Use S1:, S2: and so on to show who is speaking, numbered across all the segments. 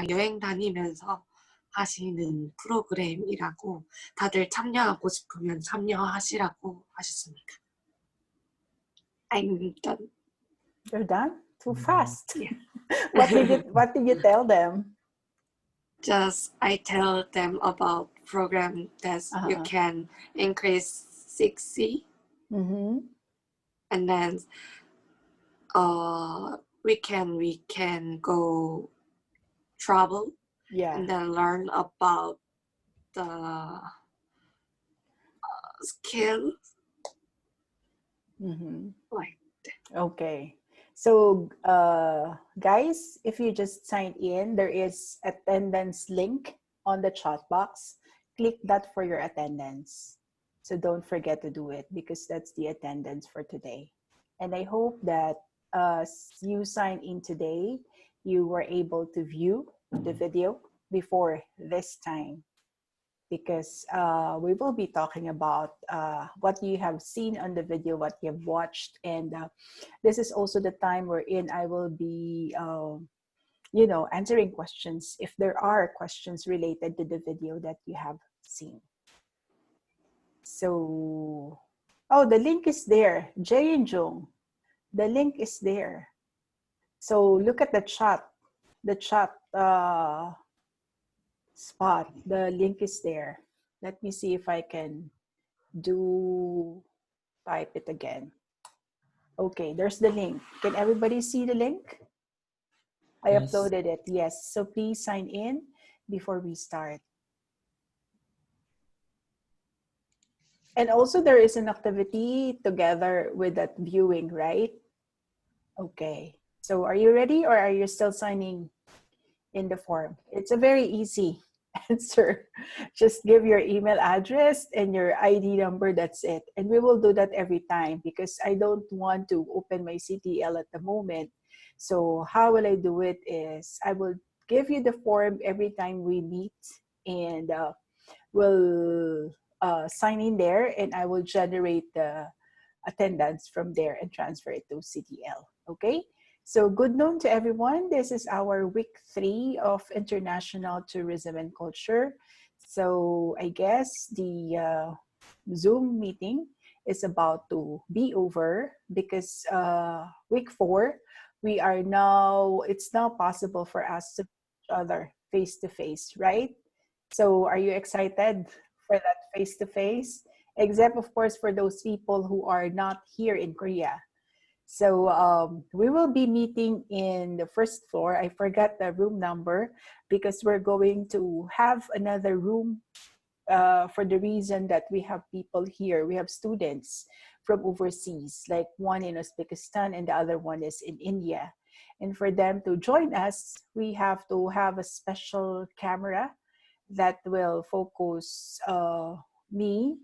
S1: 여행 다니면서 하시는 프로그램이라고 다들 참여하고 싶으면 참여하시라고 하셨습니다. I'm done.
S2: You're done? Too fast.
S1: Yeah.
S2: What did you tell them?
S1: Just I tell them about program that you can increase 6C, and then we can go travel, and then learn about the skills like that.
S2: Okay. So guys, if you just signed in, there is attendance link on the chat box. Click that for your attendance. So don't forget to do it because that's the attendance for today. And I hope that you signed in today, you were able to view the video before this time, because we will be talking about what you have seen on the video, what you have watched, and this is also the time wherein I will be, you know, answering questions if there are questions related to the video that you have seen. So, oh, the link is there, Jay and Jung. The link is there. So look at the chat spot. The link is there. Let me see if I can type it again. Okay, there's the link. Can everybody see the link? I uploaded it, yes. So please sign in before we start. And also there is an activity together with that viewing, right? Okay, so are you ready or are you still signing in the form? It's a very easy answer. Just give your email address and your ID number, that's it. And we will do that every time because I don't want to open my CTL at the moment. So how will I do it is I will give you the form every time we meet, and we'll sign in there, and I will generate the attendance from there and transfer it to CTL, okay? So good noon to everyone. This is our week 3 of International Tourism and Culture. So I guess the Zoom meeting is about to be over because week 4, it's now possible for us to meet each other face-to-face, right? So are you excited for that face-to-face? Except of course for those people who are not here in Korea. So we will be meeting in the first floor. I forgot the room number because we're going to have another room for the reason that we have people here. We have students from overseas, like one in Uzbekistan and the other one is in India. And for them to join us, we have to have a special camera that will focus me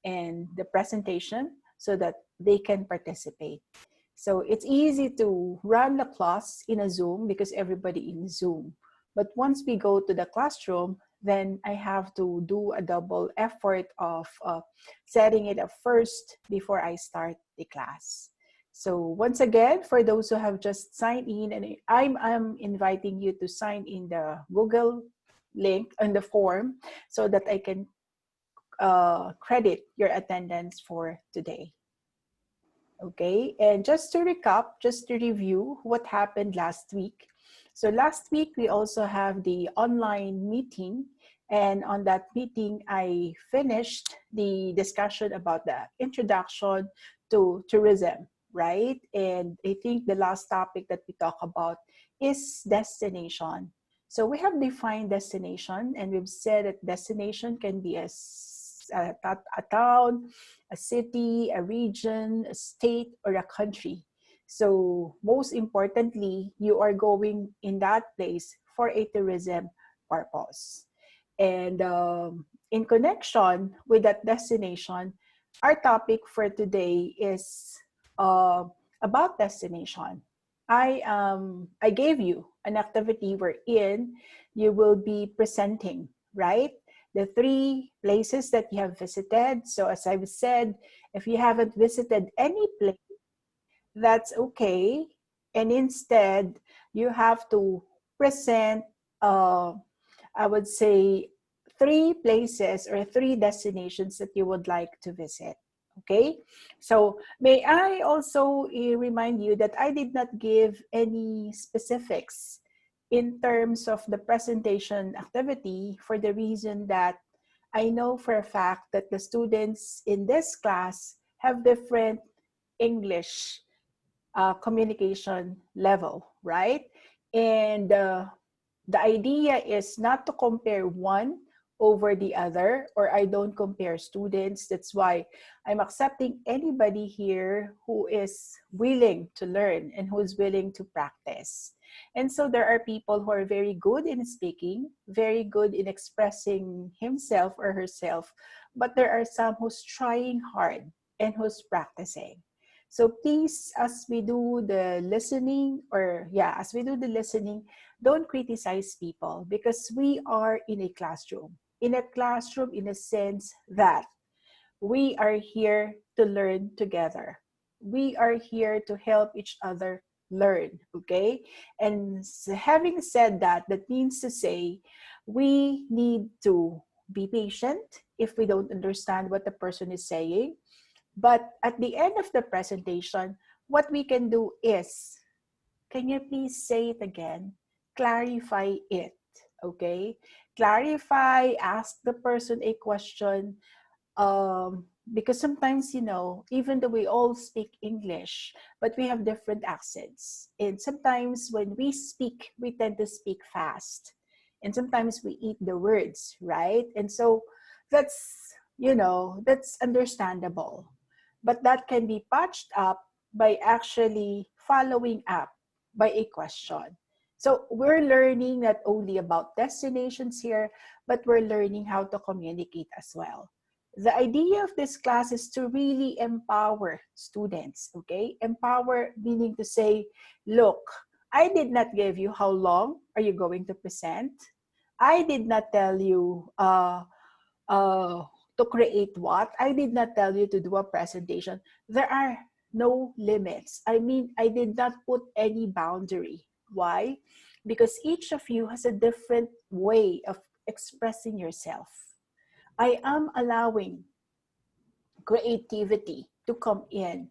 S2: and the presentation so that they can participate. So it's easy to run the class in a Zoom because everybody in Zoom. But once we go to the classroom, then I have to do a double effort of setting it up first before I start the class. So once again, for those who have just signed in, and I'm inviting you to sign in the Google link on the form so that I can credit your attendance for today. Okay, and just to recap, just to review what happened last week. So last week, we also have the online meeting. And on that meeting, I finished the discussion about the introduction to tourism, right? And I think the last topic that we talk about is destination. So we have defined destination, and we've said that destination can be a town, a city, a region, a state, or a country. So most importantly, you are going in that place for a tourism purpose. And in connection with that destination, our topic for today is about destination. I gave you an activity wherein you will be presenting, right? The 3 places that you have visited. So as I've said, if you haven't visited any place, that's okay. And instead, you have to present uh, I would say 3 places or 3 destinations that you would like to visit. Okay, so may I also remind you that I did not give any specifics in terms of the presentation activity for the reason that I know for a fact that the students in this class have different English communication level, right? And the idea is not to compare one over the other, or I don't compare students. That's why I'm accepting anybody here who is willing to learn and who is willing to practice. And so there are people who are very good in speaking, very good in expressing himself or herself, but there are some who's trying hard and who's practicing. So please, as we do the listening, as we do the listening, don't criticize people because we are in a classroom. In a classroom, in a sense that we are here to learn together. We are here to help each other learn, okay? And having said that, that means to say we need to be patient if we don't understand what the person is saying. But at the end of the presentation, what we can do is, can you please say it again? Clarify it, okay? Clarify, ask the person a question, because sometimes, you know, even though we all speak English, but we have different accents. And sometimes when we speak, we tend to speak fast. And sometimes we eat the words, right? And so that's, you know, that's understandable. But that can be patched up by actually following up by a question. So we're learning not only about destinations here, but we're learning how to communicate as well. The idea of this class is to really empower students, okay? Empower meaning to say, look, I did not give you how long are you going to present. I did not tell you uh, to create what. I did not tell you to do a presentation. There are no limits. I mean, I did not put any boundary. Why? Because each of you has a different way of expressing yourself. I am allowing creativity to come in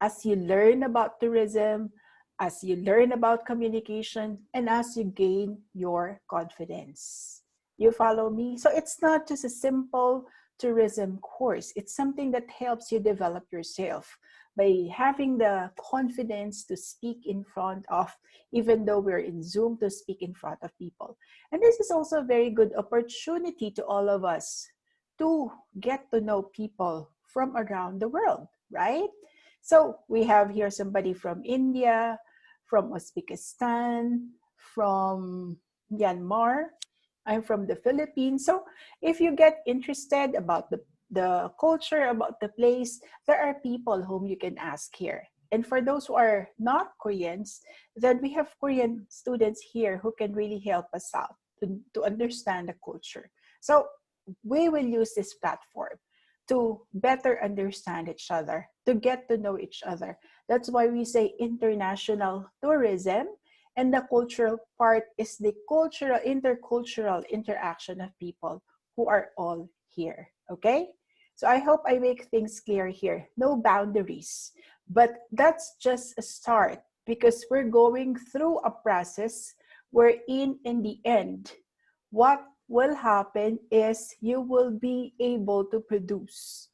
S2: as you learn about tourism, as you learn about communication, and as you gain your confidence. You follow me? So it's not just a simple tourism course. It's something that helps you develop yourself by having the confidence to speak in front of, even though we're in Zoom, to speak in front of people. And this is also a very good opportunity to all of us to get to know people from around the world, right? So we have here somebody from India, from Uzbekistan, from Myanmar. I'm from the Philippines. So if you get interested about the culture, about the place, there are people whom you can ask here. And for those who are not Koreans, then we have Korean students here who can really help us out to understand the culture. So we will use this platform to better understand each other, to get to know each other. That's why we say international tourism, and the cultural part is the cultural, intercultural interaction of people who are all here, okay? So I hope I make things clear here. No boundaries, but that's just a start because we're going through a process wherein in the end, what will happen is you will be able to produce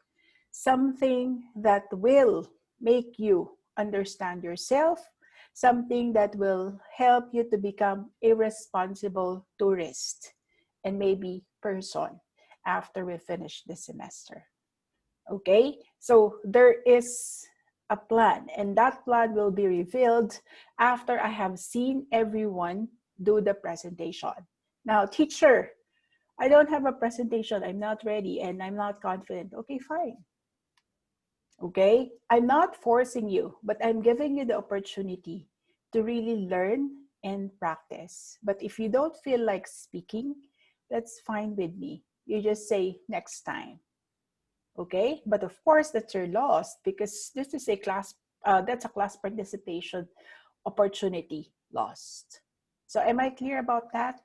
S2: something that will make you understand yourself, something that will help you to become a responsible tourist and maybe person after we finish the semester. Okay, so there is a plan, and that plan will be revealed after I have seen everyone do the presentation. Now, teacher, I don't have a presentation, I'm not ready, and I'm not confident. Okay, fine. Okay, I'm not forcing you, but I'm giving you the opportunity to really learn and practice. But if you don't feel like speaking, that's fine with me. You just say next time. Okay, but of course that's your loss because this is a class, that's a class participation opportunity lost. So am I clear about that?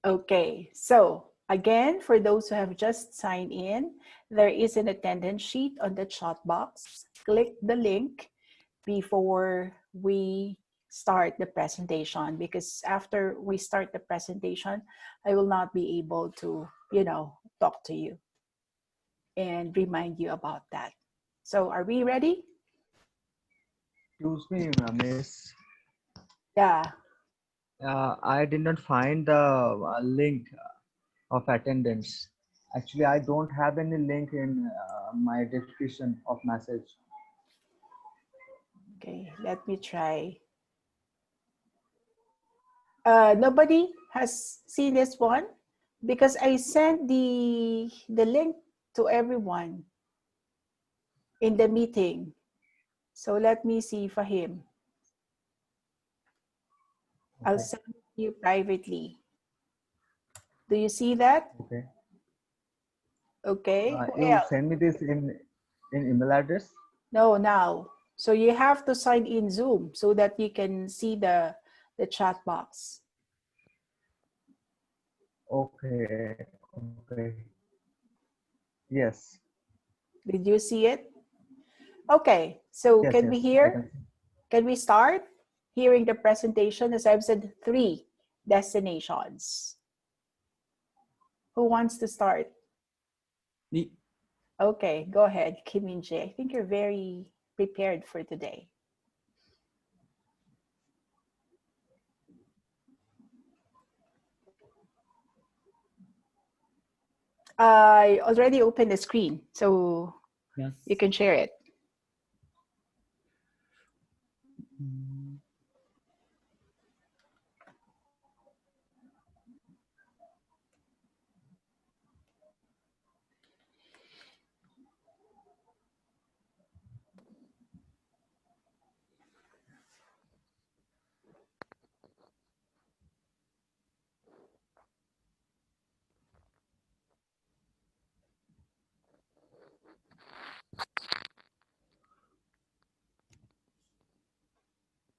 S2: Okay, so again, for those who have just signed in, there is an attendance sheet on the chat box. Click the link before we start the presentation, because after we start the presentation, I will not be able to, talk to you and remind you about that. So are we ready?
S3: Excuse me, miss.
S2: Yeah.
S3: I did not find the link of attendance. Actually, I don't have any link in my description of message.
S2: Okay, let me try. Nobody has seen this one because I sent the link to everyone in the meeting. So let me see Fahim. I'll
S3: Okay.
S2: send you privately. Do you see that?
S3: Okay.
S2: Okay. Who
S3: You
S2: else?
S3: send me this in email address.
S2: No, now. So you have to sign in Zoom so that you can see the chat box.
S3: Okay. Okay. Yes.
S2: Did you see it? Okay. So
S3: Yes.
S2: can we
S3: Yes. I
S2: hear?
S3: can see.
S2: Can we start hearing the presentation? As I've said, 3 destinations. Who wants to start?
S4: Me.
S2: Okay, go ahead, Kim Min Jae. I think you're very prepared for today. I already opened the screen, so
S4: Yes.
S2: you can share it.
S4: Mm,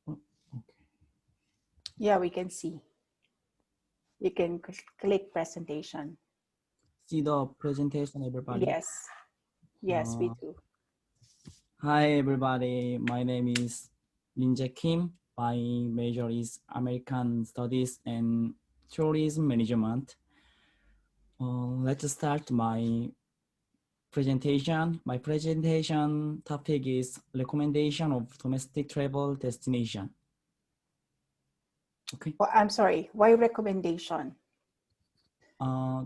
S4: oh, okay.
S2: Yeah, we can see. You can click presentation.
S4: See the presentation, everybody.
S2: Yes, yes, we do.
S4: Hi, everybody. My name is Linjae Kim. My major is American Studies and Tourism Management. Let's start my presentation. My presentation topic is recommendation of domestic travel destination. Okay.
S2: Oh, I'm sorry, why recommendation?
S4: Uh,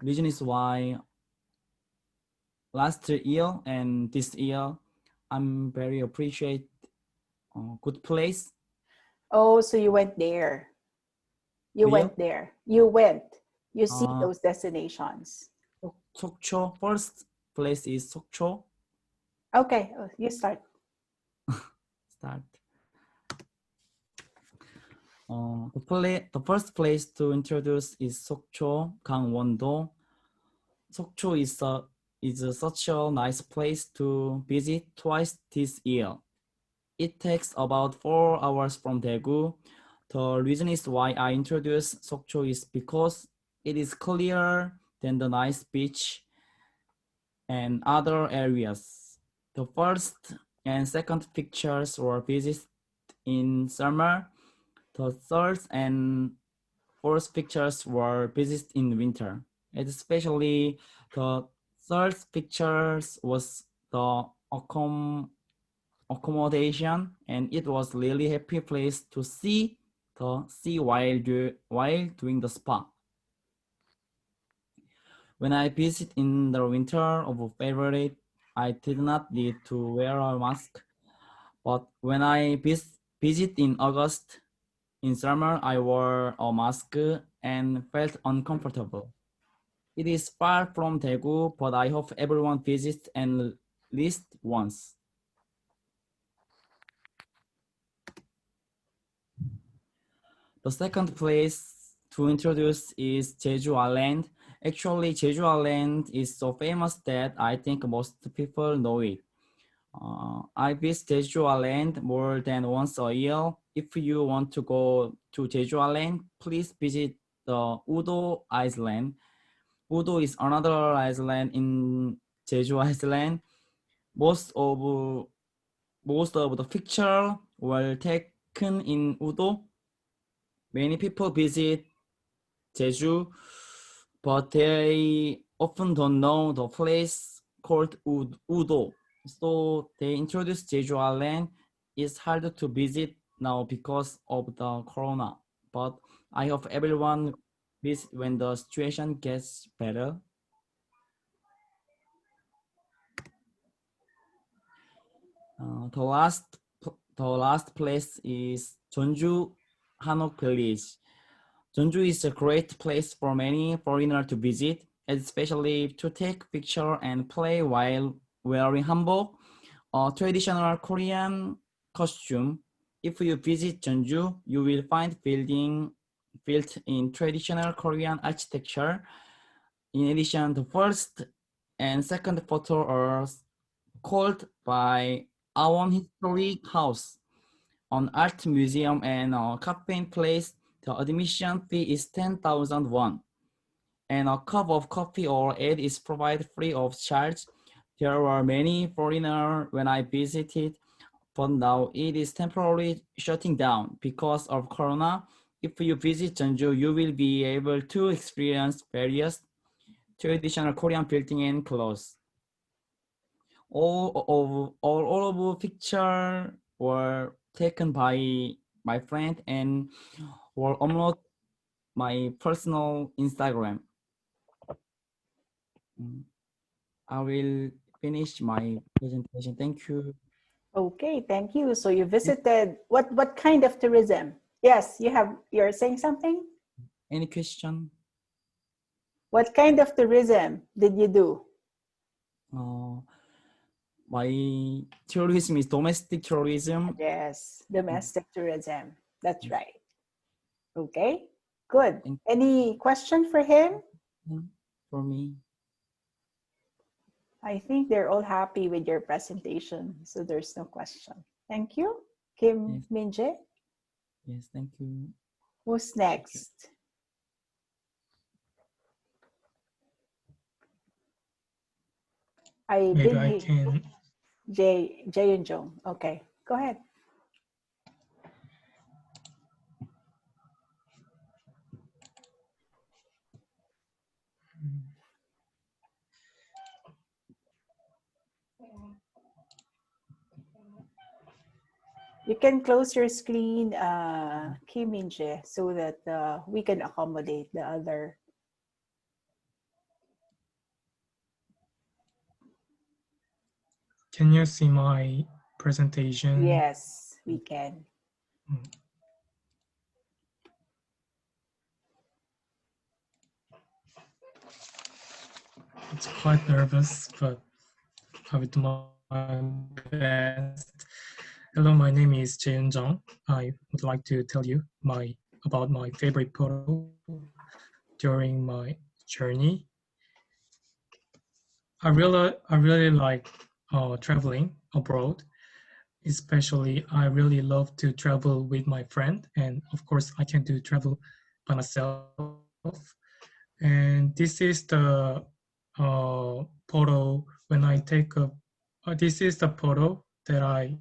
S4: Reason is why last year and this year, I'm very appreciate good place.
S2: Oh, so you went there. You
S4: Where?
S2: went there. You went. You see
S4: Uh,
S2: those destinations.
S4: Sokcho. First place is Sokcho.
S2: Okay, you start.
S4: Start. The first place to introduce is Sokcho, Gangwon-do. Sokcho is such a nice place to visit twice this year. It takes about 4 hours from Daegu. The reason is why I introduce Sokcho is because it is clearer than the nice beach and other areas. The first and second pictures were visited in summer. The third and fourth pictures were visited in winter. And especially the third pictures was the accommodation, and it was really happy place to see the sea while doing the spa. When I visit in the winter of February, I did not need to wear a mask. But when I visit in August, in summer, I wore a mask and felt uncomfortable. It is far from Daegu, but I hope everyone visits at least once. The second place to introduce is Jeju Island. Actually, Jeju Island is so famous that I think most people know it. I visit Jeju Island more than once a year. if you want to go to Jeju Island, please visit the Udo Island. Udo is another island in Jeju Island. Most of the pictures were taken in Udo. Many people visit Jeju, but they often don't know the place called Udo. So they introduced Jeju Island. It's harder to visit now because of the corona. But I hope everyone visit when the situation gets better. The last place is Jeonju Hanok Village. Jeonju is a great place for many foreigners to visit, especially to take picture and play while wearing hanbok, a traditional Korean costume. If you visit Jeonju, you will find building built in traditional Korean architecture. In addition, the first and second photo are called by Awon Historic House, an art museum and a cafe place. The admission fee is 10,000 won, and a cup of coffee or aid is provided free of charge. There were many foreigners when I visited, but now it is temporarily shutting down because of Corona. If you visit Jeonju, you will be able to experience various traditional Korean building and clothes. All of the pictures were taken by my friend and were uploaded my personal Instagram. I will finish my presentation. Thank you.
S2: Okay, thank you. So you visited what kind of tourism? Yes, you're saying something?
S4: Any question?
S2: What kind of tourism did you do?
S4: My tourism is domestic tourism.
S2: Yes, domestic tourism. That's right. Okay, good. Any question for him?
S4: For me.
S2: I think they're all happy with your presentation, so there's no question. Thank you. Kim Minje.
S4: Yes, thank you.
S2: Who's next?
S5: Maybe I can.
S2: Jay and Jong. Okay, go ahead. You can close your screen, Kim Minje, so that we can accommodate the other.
S5: Can you see my presentation?
S2: Yes, we can.
S5: It's quite nervous, but I will do my best. Hello, my name is Jae Jong. I would like to tell you about my favorite photo during my journey. I really like traveling abroad. Especially, I really love to travel with my friend, and of course, I can do travel by myself. And this is the photo when I take a. This is the photo that I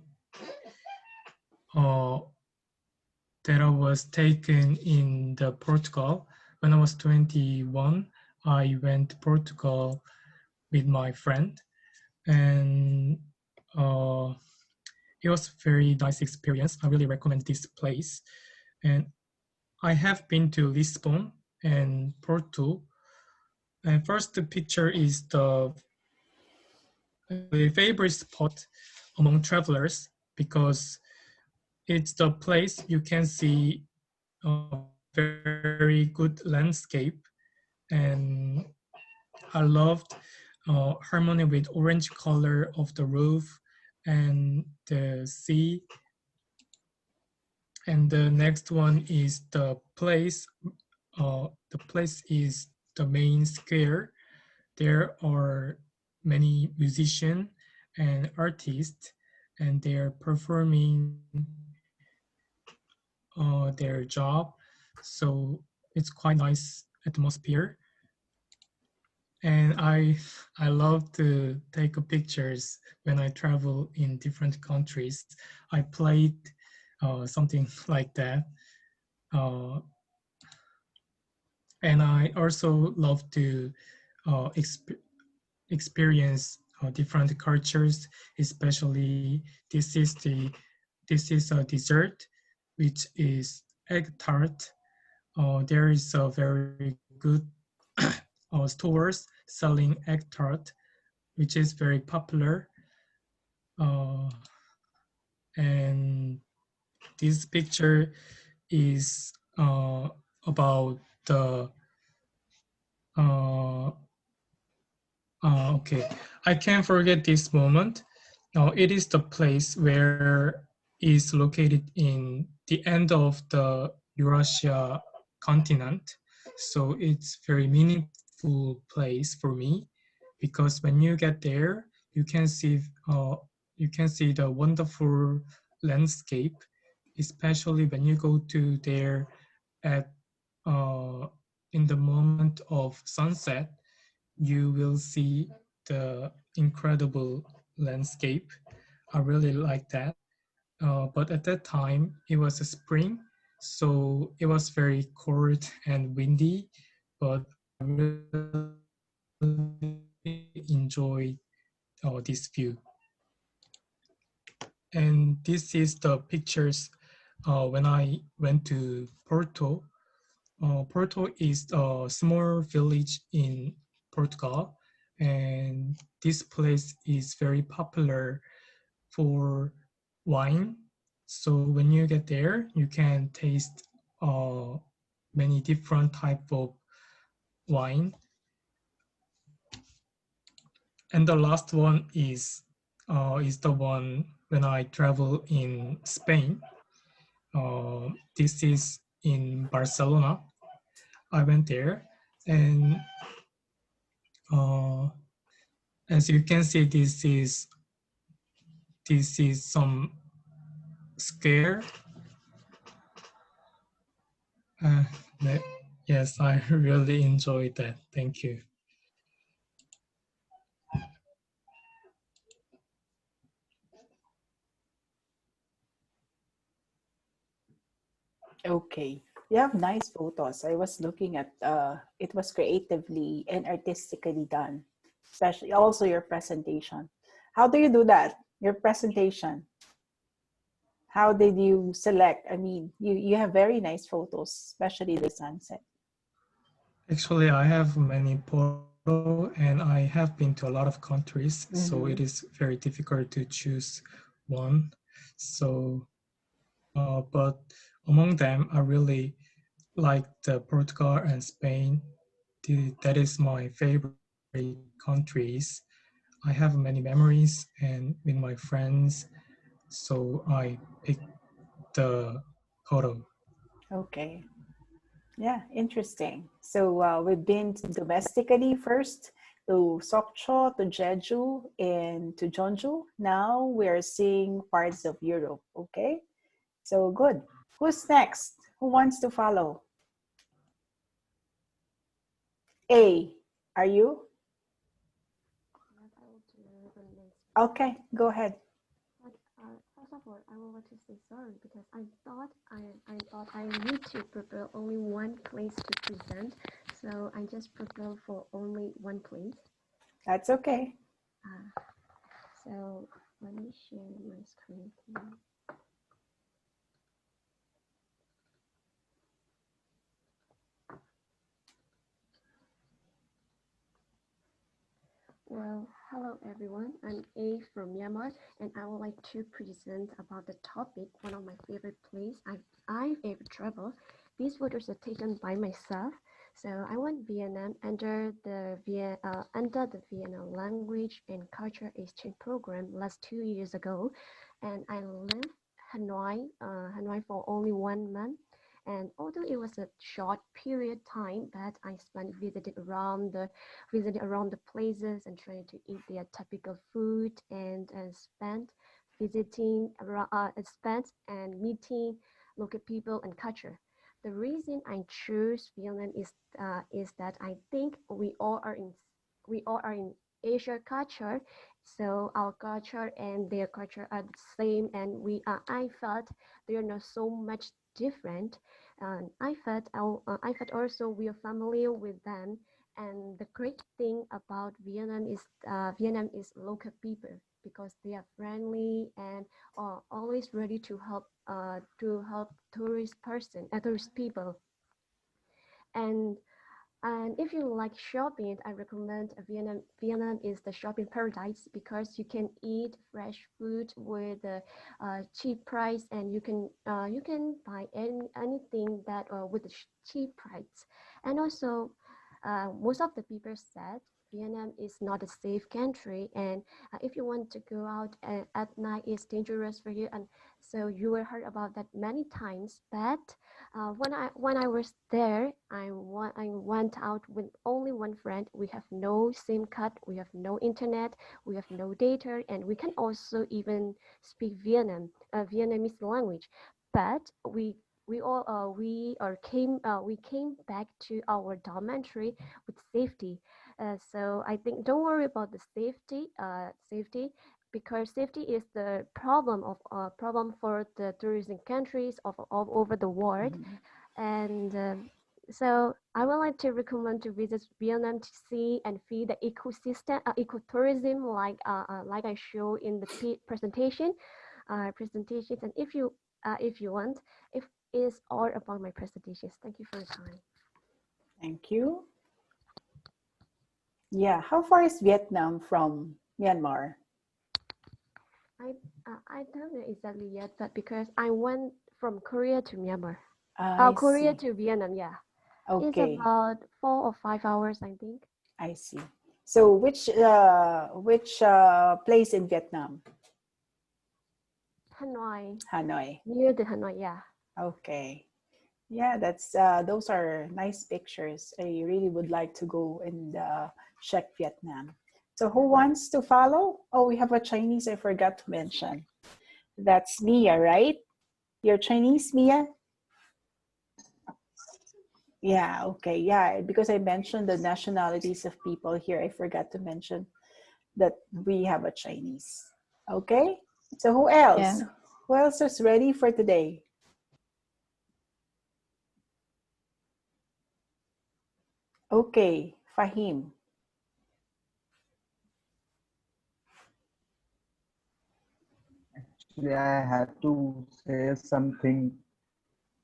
S5: was taken in the Portugal when I was 21. I went to Portugal with my friend, and it was a very nice experience. I really recommend this place. And I have been to Lisbon and Porto. And first, the picture is the favorite spot among travelers because it's the place you can see a very good landscape. And I loved harmony with orange color of the roof and the sea. And the next one is the place. The place is the main square. There are many musicians and artists, and they are performing their job. So it's quite nice atmosphere. And I love to take pictures when I travel in different countries. I played something like that. Uh, and I also love to experience different cultures, especially this is a dessert, which is egg tart. There is a very good stores selling egg tart, which is very popular. Uh, and this picture is about the uh, okay, I can't forget this moment. It is the place where is located in the end of the Eurasia continent. So it's very meaningful place for me because when you get there, uh, you can see the wonderful landscape, especially when you go to there at uh, in the moment of sunset. You will see the incredible landscape. I really like that. But at that time, it was a spring, so it was very cold and windy, but I really enjoyed this view. And this is the pictures when I went to Porto. Porto is a small village in Portugal, and this place is very popular for wine. So when you get there, you can taste many different type of wine. And the last one is the one when I travel in Spain. This is in Barcelona. I went there, and uh, as you can see, this is some scare. Uh, yes, I really enjoyed that. Thank you.
S2: Okay. You have nice photos. I was looking at it was creatively and artistically done, especially also your presentation. How do you do that? Your presentation. How did you select? I mean, you have very nice photos, especially the sunset.
S5: Actually, I have many photo and I have been to a lot of countries, so it
S2: Mm-hmm.
S5: is very difficult to choose one. So, but among them, I really like the Portugal and Spain. That is my favorite countries. I have many memories and with my friends, so I picked the photo.
S2: Okay. Yeah, interesting. So we've been domestically first to Sokcho, to Jeju, and to Jeonju. Now we're seeing parts of Europe. Okay, so good. Who's next? Who wants to follow? A, are you?
S6: Yes, I will do the next.
S2: Okay, go ahead.
S6: But first of all, I would like to say sorry because I need to prepare only one place to present, so I just prepare for only one place.
S2: That's okay.
S6: So let me share my screen. Please. Well, hello everyone. I'm A from Myanmar, and I would like to present about the topic. One of my favorite place I've ever traveled. These photos are taken by myself. So I went Vietnam under the Vietnam language and culture exchange program last 2 years ago, and I lived Hanoi for only 1 month. And although it was a short period time, but I spent visiting around the places and trying to eat their typical food and spent visiting spent and meeting local people and culture. The reason I choose Vietnam is that I think we all are in Asia culture, so our culture and their culture are the same, and I felt they are not so much different, and I felt also we are familiar with them. And the great thing about Vietnam is local people, because they are friendly and are always ready to help tourist people. And if you like shopping, I recommend Vietnam. Vietnam is the shopping paradise because you can eat fresh food with a cheap price, and you can buy anything that with a cheap price. And also, most of the people said Vietnam is not a safe country, and if you want to go out at night, it's dangerous for you. And so you will heard about that many times, but when I was there, I went out with only one friend. We have no SIM card, we have no internet, we have no data, and we can also even speak Vietnamese language. But we came back to our dormitory with safety. So I think don't worry about the safety, because safety is the problem for the tourism countries of all over the world. And so I would like to recommend to visit Vietnam to see and feel the ecosystem, ecotourism, like I show in the presentations. And if you want, if is all about my presentations. Thank you for your time.
S2: Thank you. Yeah, how far is Vietnam from Myanmar?
S6: I don't know exactly yet, but because I went from Korea to Myanmar,
S2: I
S6: Korea
S2: see.
S6: to Vietnam, yeah. It's
S2: Okay,
S6: about 4 or 5 hours, I think.
S2: I see. So which place in Vietnam?
S6: Hanoi,
S2: Hanoi.
S6: near the Hanoi, yeah.
S2: Okay. Yeah, that's those are nice pictures. I really would like to go and check Vietnam. So who wants to follow? Oh, we have a Chinese I forgot to mention. That's Mia, right? You're Chinese, Mia? Yeah, okay. Yeah, because I mentioned the nationalities of people here, I forgot to mention that we have a Chinese. Okay? So who else?
S7: Yeah.
S2: Who else is ready for today? Okay, Fahim.
S3: Actually, I have to say something.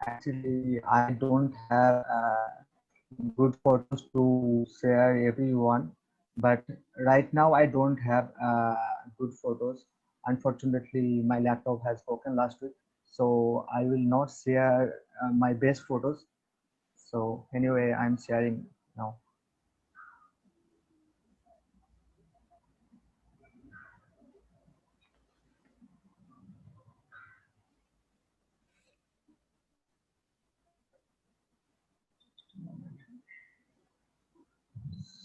S3: Actually, I don't have good photos to share everyone, but right now I don't have good photos. Unfortunately, my laptop has broken last week, so I will not share my best photos. So anyway, I'm sharing now.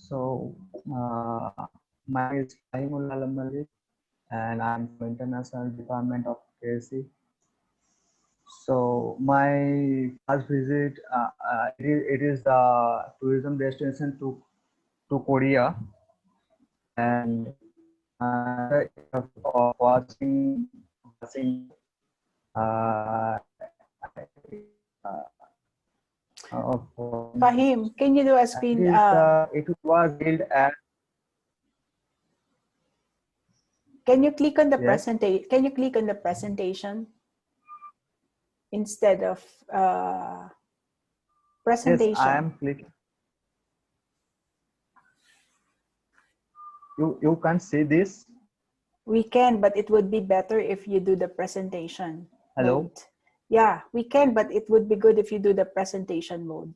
S3: So my name is Fahimullah Malik, and I'm from International Department of KSC. So my first visit, it is the tourism destination to Korea, and of watching uh, of
S2: Fahim, can you do a screen?
S3: it was held at.
S2: Can you click on the
S3: Yes.
S2: presentation? Can you click on the presentation instead of presentation?
S3: Yes, I am clicking. You can see this.
S2: We can, but it would be better if you do the presentation
S3: Hello?
S2: mode. Yeah, we can, but it would be good if you do the presentation mode.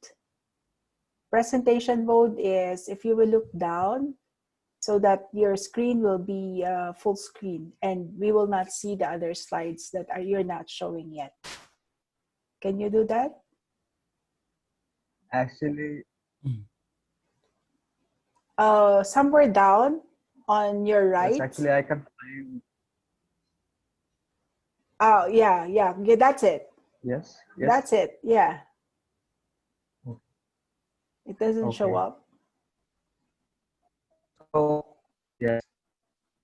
S2: Presentation mode is if you will look down so that your screen will be full screen and we will not see the other slides that you're not showing yet. Can you do that?
S3: Actually,
S2: somewhere down on your right.
S3: yes, actually I can find.
S2: Oh, yeah, that's it.
S3: Yes. Yes.
S2: That's it. Yeah.
S3: Okay.
S2: It doesn't show
S3: Okay.
S2: up.
S3: So yes.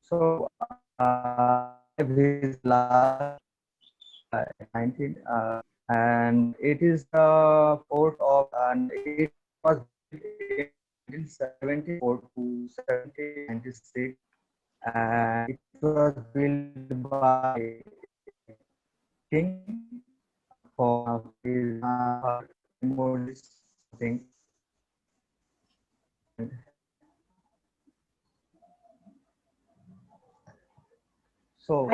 S3: So I visited last 19 and it is the port of and it was built in 1974 to 1796 and it was built by king for his memories something. So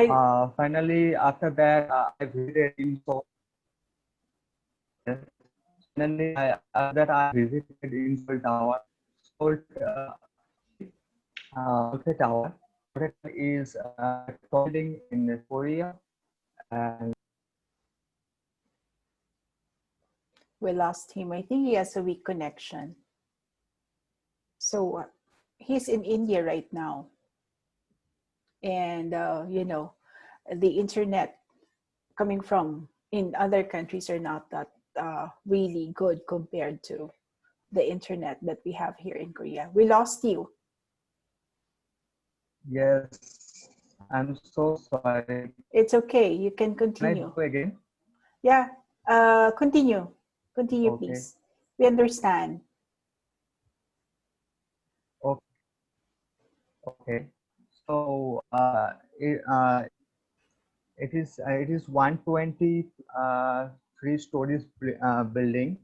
S3: finally, after that, I visited in so. Finally, after that I visited in Seoul Tower. Seoul Seoul Tower. Seoul is a building in Korea, and
S2: We lost him. I think he has a weak connection. So he's in India right now. And, you know, the internet coming from in other countries are not that really good compared to the internet that we have here in Korea. We lost you.
S3: yes, I'm so sorry.
S2: It's okay. You can
S3: Can I
S2: continue.
S3: do again?
S2: Yeah. Continue. Continue,
S3: Okay.
S2: please. We understand.
S3: Okay. Okay. So it is 120 three stories building,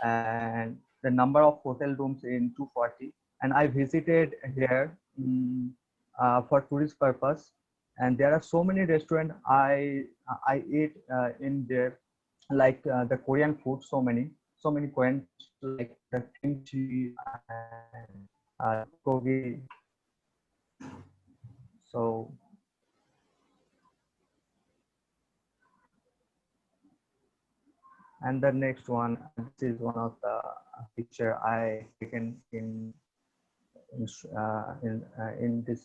S3: and the number of hotel rooms in 240. And I visited here for tourist purpose, and there are so many restaurants I eat in there, like the Korean food. So many Korean like the kimchi and gogi. So and the next one, this is one of the picture I taken in this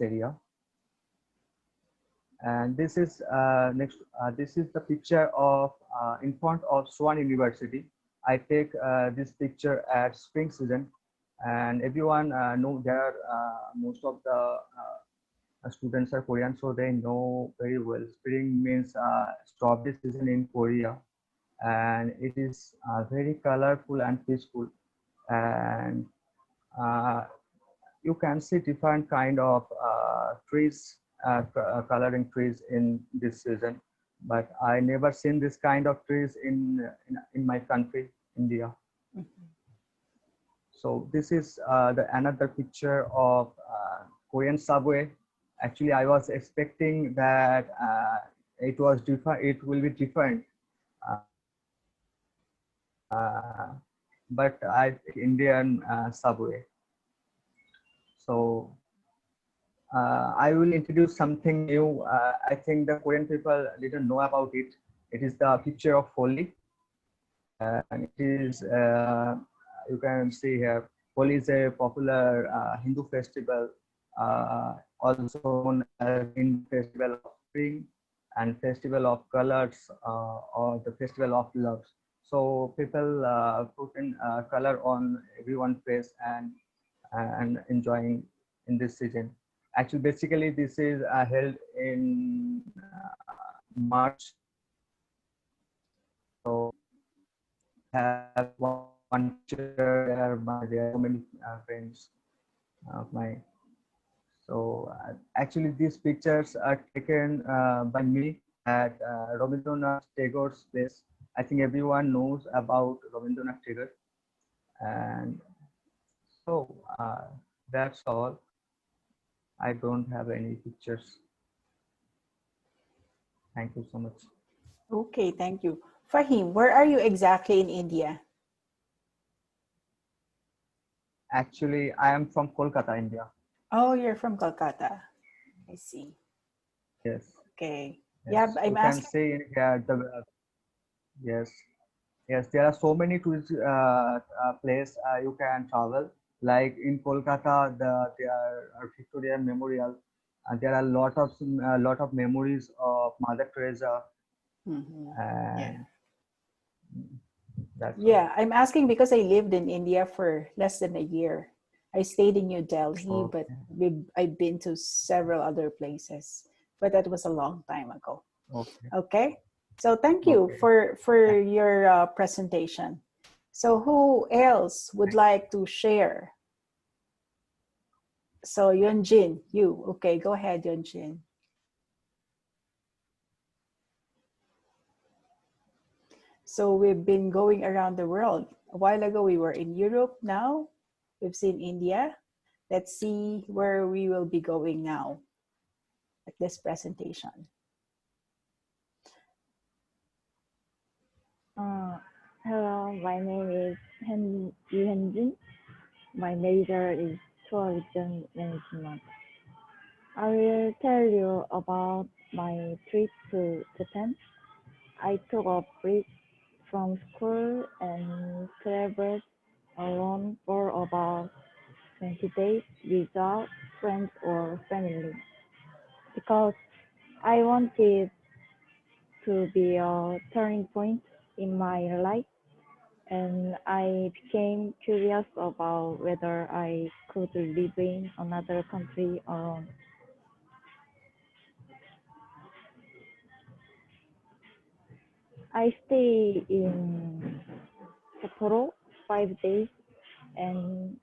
S3: area. And this is next. This is the picture of in front of Swan University. I take this picture at spring season, and everyone know there. Most of the students are Korean, so they know very well. Spring means strawberry season in Korea, and it is very colorful and peaceful. And uh, you can see different kind of trees, coloring trees in this season. But I never seen this kind of trees in my country, India. So this is the another picture of Korean subway. Actually, I was expecting that it was different. It will be different. But I think Indian subway. So I will introduce something new. I think the Korean people didn't know about it. It is the picture of Holi. And it is, you can see here, Holi is a popular Hindu festival, also known as Hindu festival of spring and festival of colors or the festival of love. So people put in color on everyone's face and enjoying in this season. Actually, basically, this is held in March. So have one picture there, but there are so many friends of mine. So actually, these pictures are taken by me at Rabindranath Tagore's place. I think everyone knows about Rabindranath Tagore, and so that's all. I don't have any pictures. Thank you so much.
S2: Okay, thank you. Fahim, where are you exactly in India?
S3: Actually, I am from Kolkata, India.
S2: Oh, you're from Kolkata. I see.
S3: Yes.
S2: Okay.
S3: Yes.
S2: Yeah, I'm
S3: You can
S2: asking.
S3: see in here yes, yes. There are so many tourist places you can travel. Like in Kolkata, there are Victoria Memorial, and there are lot of memories of Mother Teresa,
S2: Mm-hmm. Yeah.
S3: and That's
S2: Yeah, I'm asking because I lived in India for less than a year. I stayed in New Delhi,
S3: okay.
S2: but I've been to several other places, but that was a long time ago.
S3: Okay.
S2: Okay, so thank you
S3: Okay.
S2: for
S3: Yeah.
S2: your presentation. So who else would like to share? So Yunjin, you. Okay, go ahead, Yunjin. So we've been going around the world. A while ago, we were in Europe. Now we've seen India. Let's see where we will be going now at this presentation.
S7: Hello, my name is Yu Hyunjin. My major is tourism management. I will tell you about my trip to Japan. I took a break from school and traveled alone for about 20 days without friends or family because I wanted to be a turning point in my life, and I became curious about whether I could live in another country alone. I stayed in Sapporo 5 days and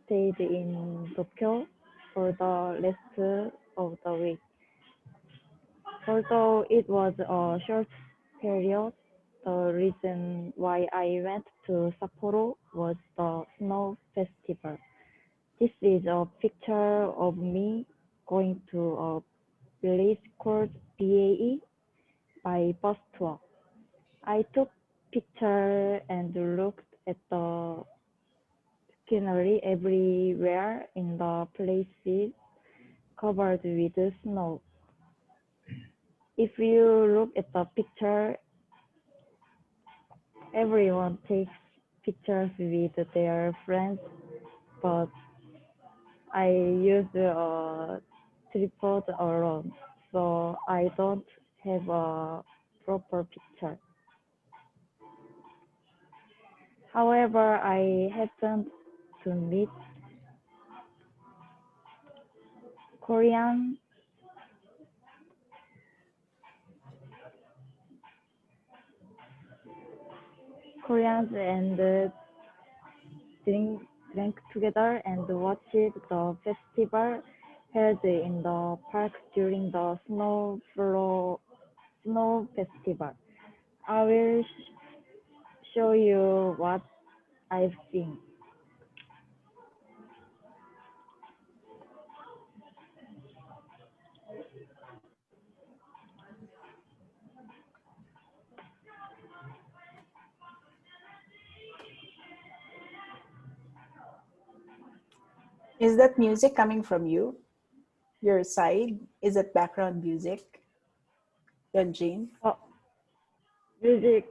S7: stayed in Tokyo for the rest of the week. Although it was a short period, the reason why I went to Sapporo was the snow festival. This is a picture of me going to a village called BAE by bus tour. I took pictures and looked at the scenery everywhere in the places covered with snow. If you look at the picture, everyone takes pictures with their friends, but I use a tripod alone, so I don't have a proper picture. However, I happened to meet Korean Koreans and drink drank together and watched the festival held in the park during the snow festival. I will show you what I've seen.
S2: Is that music coming from you? Your side? Is it background music? Yunjin?
S7: Oh, music.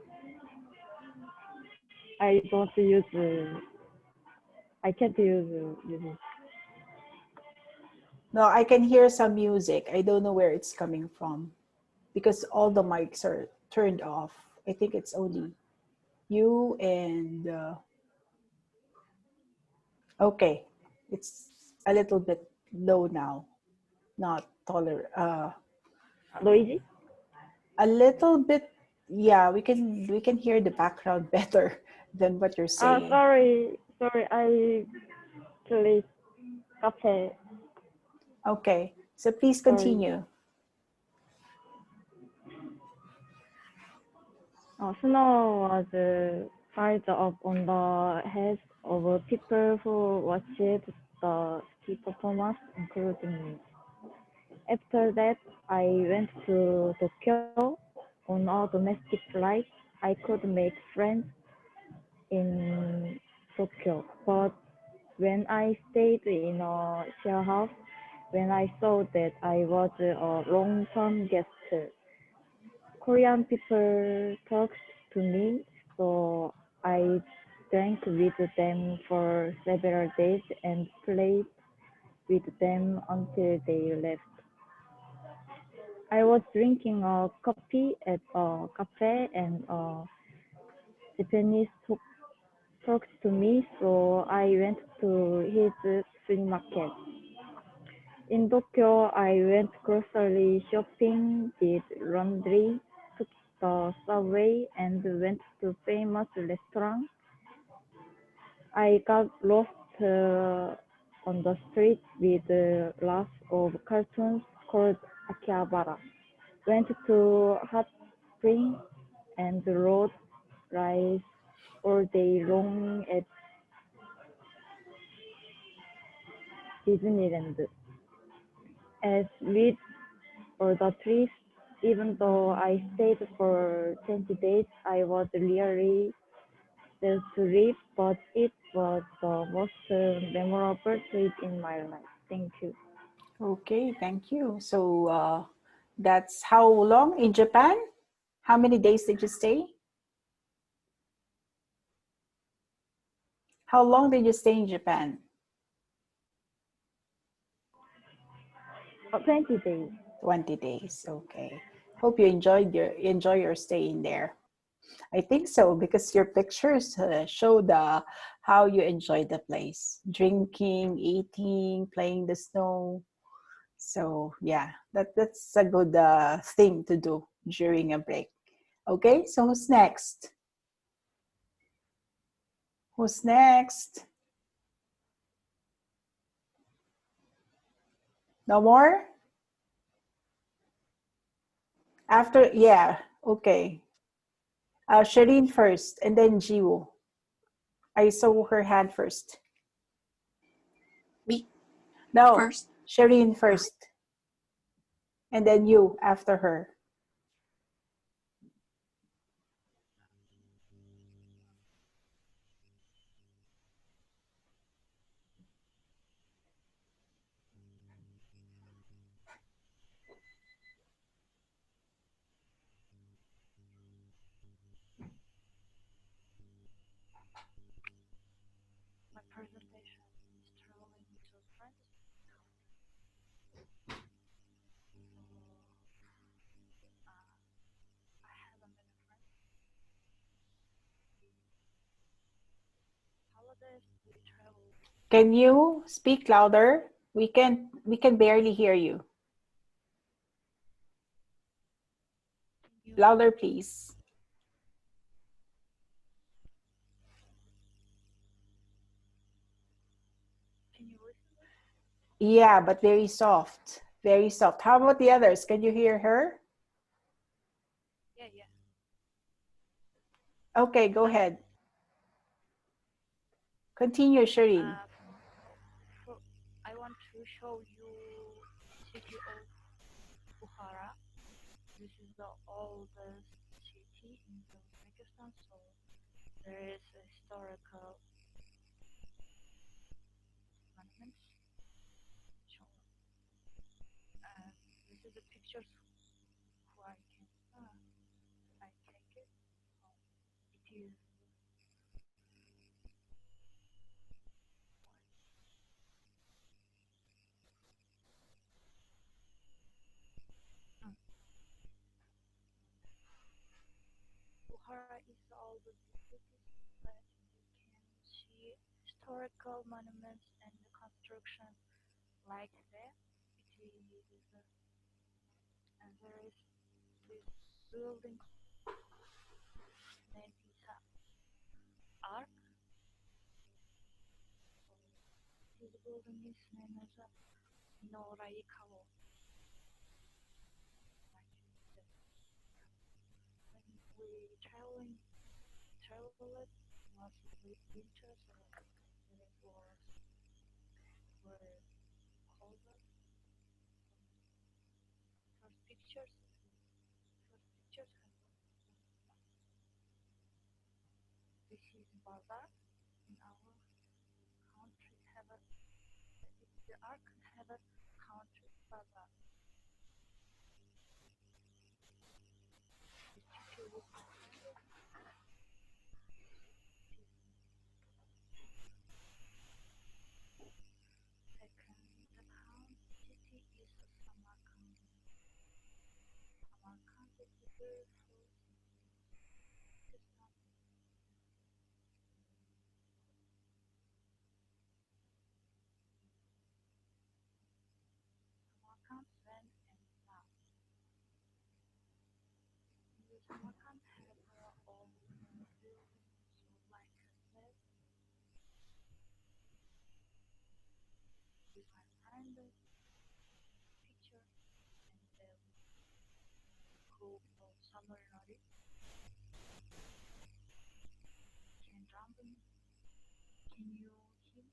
S7: I don't use. I can't use music.
S2: No, I can hear some music. I don't know where it's coming from because all the mics are turned off. I think it's only you and okay, it's a little bit low now, not taller.
S7: Noisy?
S2: A little bit, yeah. We can hear the background better than what you're saying.
S7: Sorry. I place cafe.
S2: Okay, so please
S7: Sorry.
S2: continue.
S7: Snow was piled up on the heads of people who watched the ski performance, including me. After that, I went to Tokyo on a domestic flight. I could make friends in Tokyo, but when I stayed in a share house, when I saw that I was a long-term guest, Korean people talked to me, so I drank with them for several days and played with them until they left. I was drinking a coffee at a cafe and Japanese talks to me, so I went to his flea market. In Tokyo, I went grocery shopping, did laundry, took the subway, and went to famous restaurants. I got lost on the street with lots of cartoons called Akihabara. Went to hot spring and rode rides all day long at Disneyland. As with all the trips, even though I stayed for 20 days, I was really sad to leave, but it was the most memorable trip in my life. Thank you.
S2: Okay, thank you. So that's how long in Japan? How many days did you stay? How long did you stay in Japan?
S7: 20 days.
S2: 20 days. Okay. Hope you enjoy your stay in there. I think so because your pictures show how you enjoyed the place. Drinking, eating, playing the snow. So yeah, that's a good thing to do during a break. Okay, so who's next? Who's next? No more? After, yeah, okay. Shireen first and then Jiwoo. I saw her hand first.
S1: Me
S2: No,
S1: first.
S2: Shireen first. And then you after her.
S8: My presentation is traveling to France. I haven't been to France. Holidays we travel.
S2: Can you speak louder? We can barely hear you. Louder, please.
S8: Can you listen?
S2: Yeah, but very soft. Very soft. How about the others? Can you hear her?
S8: Yeah, yeah.
S2: Okay, go ahead. Continue, Shireen.
S8: I want to show you city of Bukhara. This is the oldest city in Uzbekistan, so there is a historical monuments. And this is the pictures who I can I take it. It is Bukhara is the oldest city, but you can see historical monuments and the construction like that. It is and there is this building named Isa Ark. This building is named as Norai Kawo. When we traveled mostly winter, so it was very colder. First pictures, this is bazaar in our country have a the ark have a country bazaar. This picture with my friend. Second, the town city is Samarkand. Samarkand is a beautiful city. Samarkand has all buildings like that. We can find the picture and go for summer Nori. Can jump in. Can you hear me?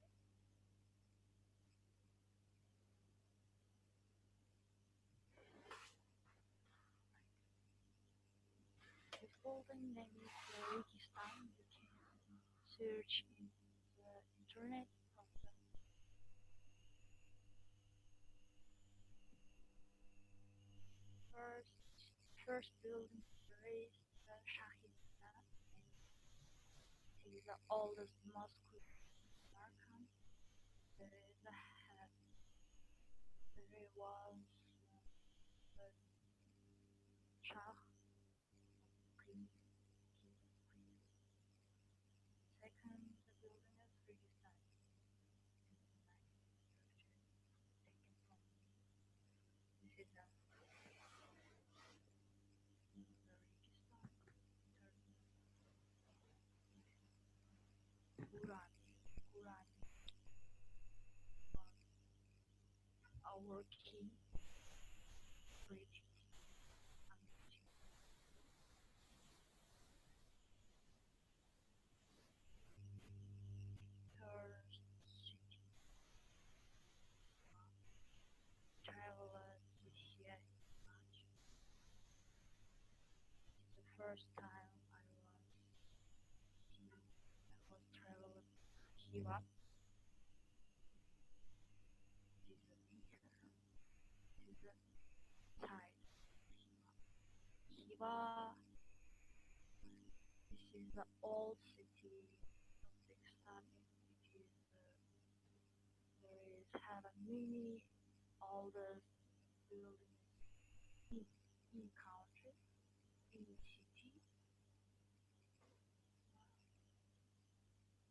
S8: The building name is Registan. You can search in the internet from the first building there is the Shahid Minara. It is the oldest mosque in Samarkand. There is a there was the Shah Queen. Second, the building is Registan. Taken from this is the Registan. Quran was our king, British American. Third city traveled this year in March. It's the first time I was traveled Hiva. This is the side Hiva. This is the old city of Pakistan. It is there is have a mini oldest building in country in city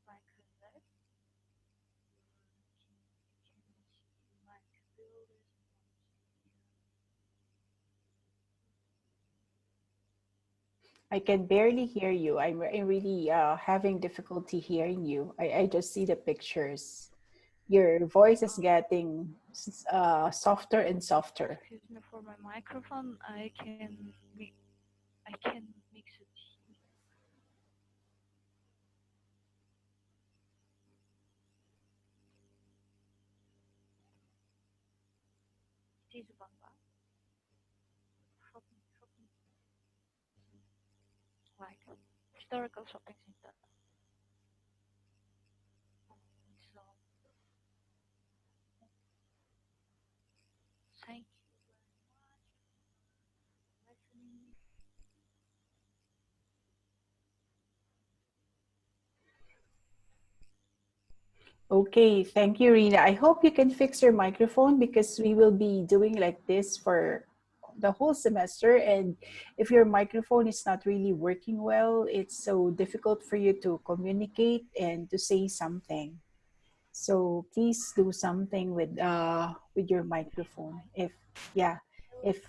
S8: like that. You can see like buildings.
S2: I can barely hear you. I'm really having difficulty hearing you. I just see the pictures. Your voice is getting softer and softer.
S8: Excuse me for my microphone. I can mix it. It is Bangla. Like historical shopping center. So thank you very much for listening.
S2: Okay, thank you, Rina. I hope you can fix your microphone because we will be doing like this for the whole semester. And if your microphone is not really working well, it's so difficult for you to communicate and to say something. So please do something with your microphone. If yeah, if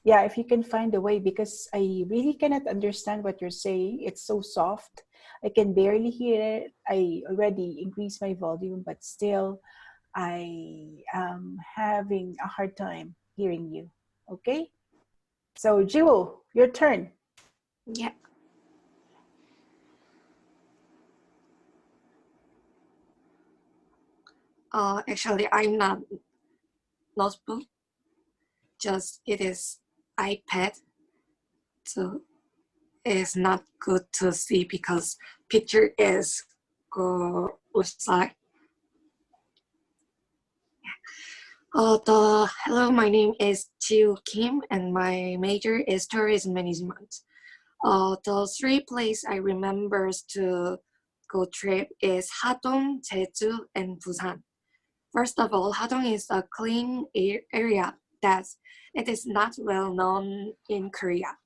S2: yeah, if you can find a way, because I really cannot understand what you're saying. It's so soft. I can barely hear it. I already increased my volume, but still I am having a hard time hearing you. Okay? So Jewel, your turn.
S1: Yeah. Actually, I'm not notebook. Just it is iPad. So it's not good to see because picture is go outside. Hello, my name is Chiu Kim and my major is tourism management. The three places I remember to go trip is Hadong, Jeju, and Busan. First of all, Hadong is a clean area that it is not well known in Korea.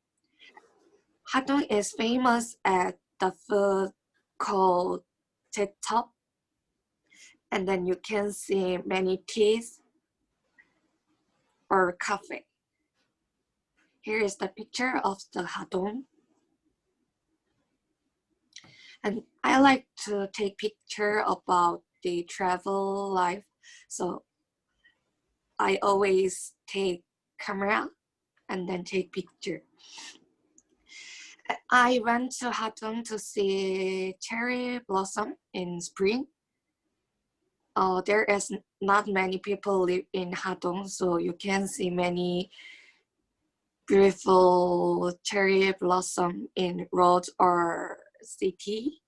S1: Hadong is famous at the food called Tetop, and then you can see many teas or cafe. Here is the picture of the Hadong. And I like to take picture about the travel life. So I always take camera and then take picture. I went to Hadong to see cherry blossom in spring. There is not many people live in Hadong, so you can see many beautiful cherry blossom in roads or city.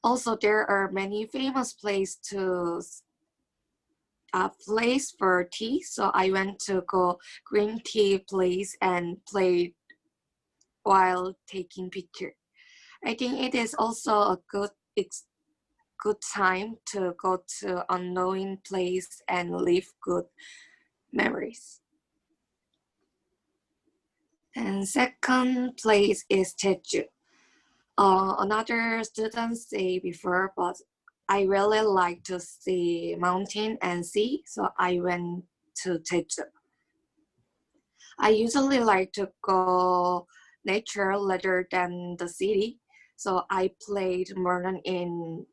S1: Also, there are many famous places place for tea. So I went to go green tea place and played while taking picture. I think it is also a good time to go to unknown place and live good memories. And second place is Jeju. Another student say before, but I really like to see mountain and sea, so I went to Jeju. I usually like to go nature rather than the city, so I played more in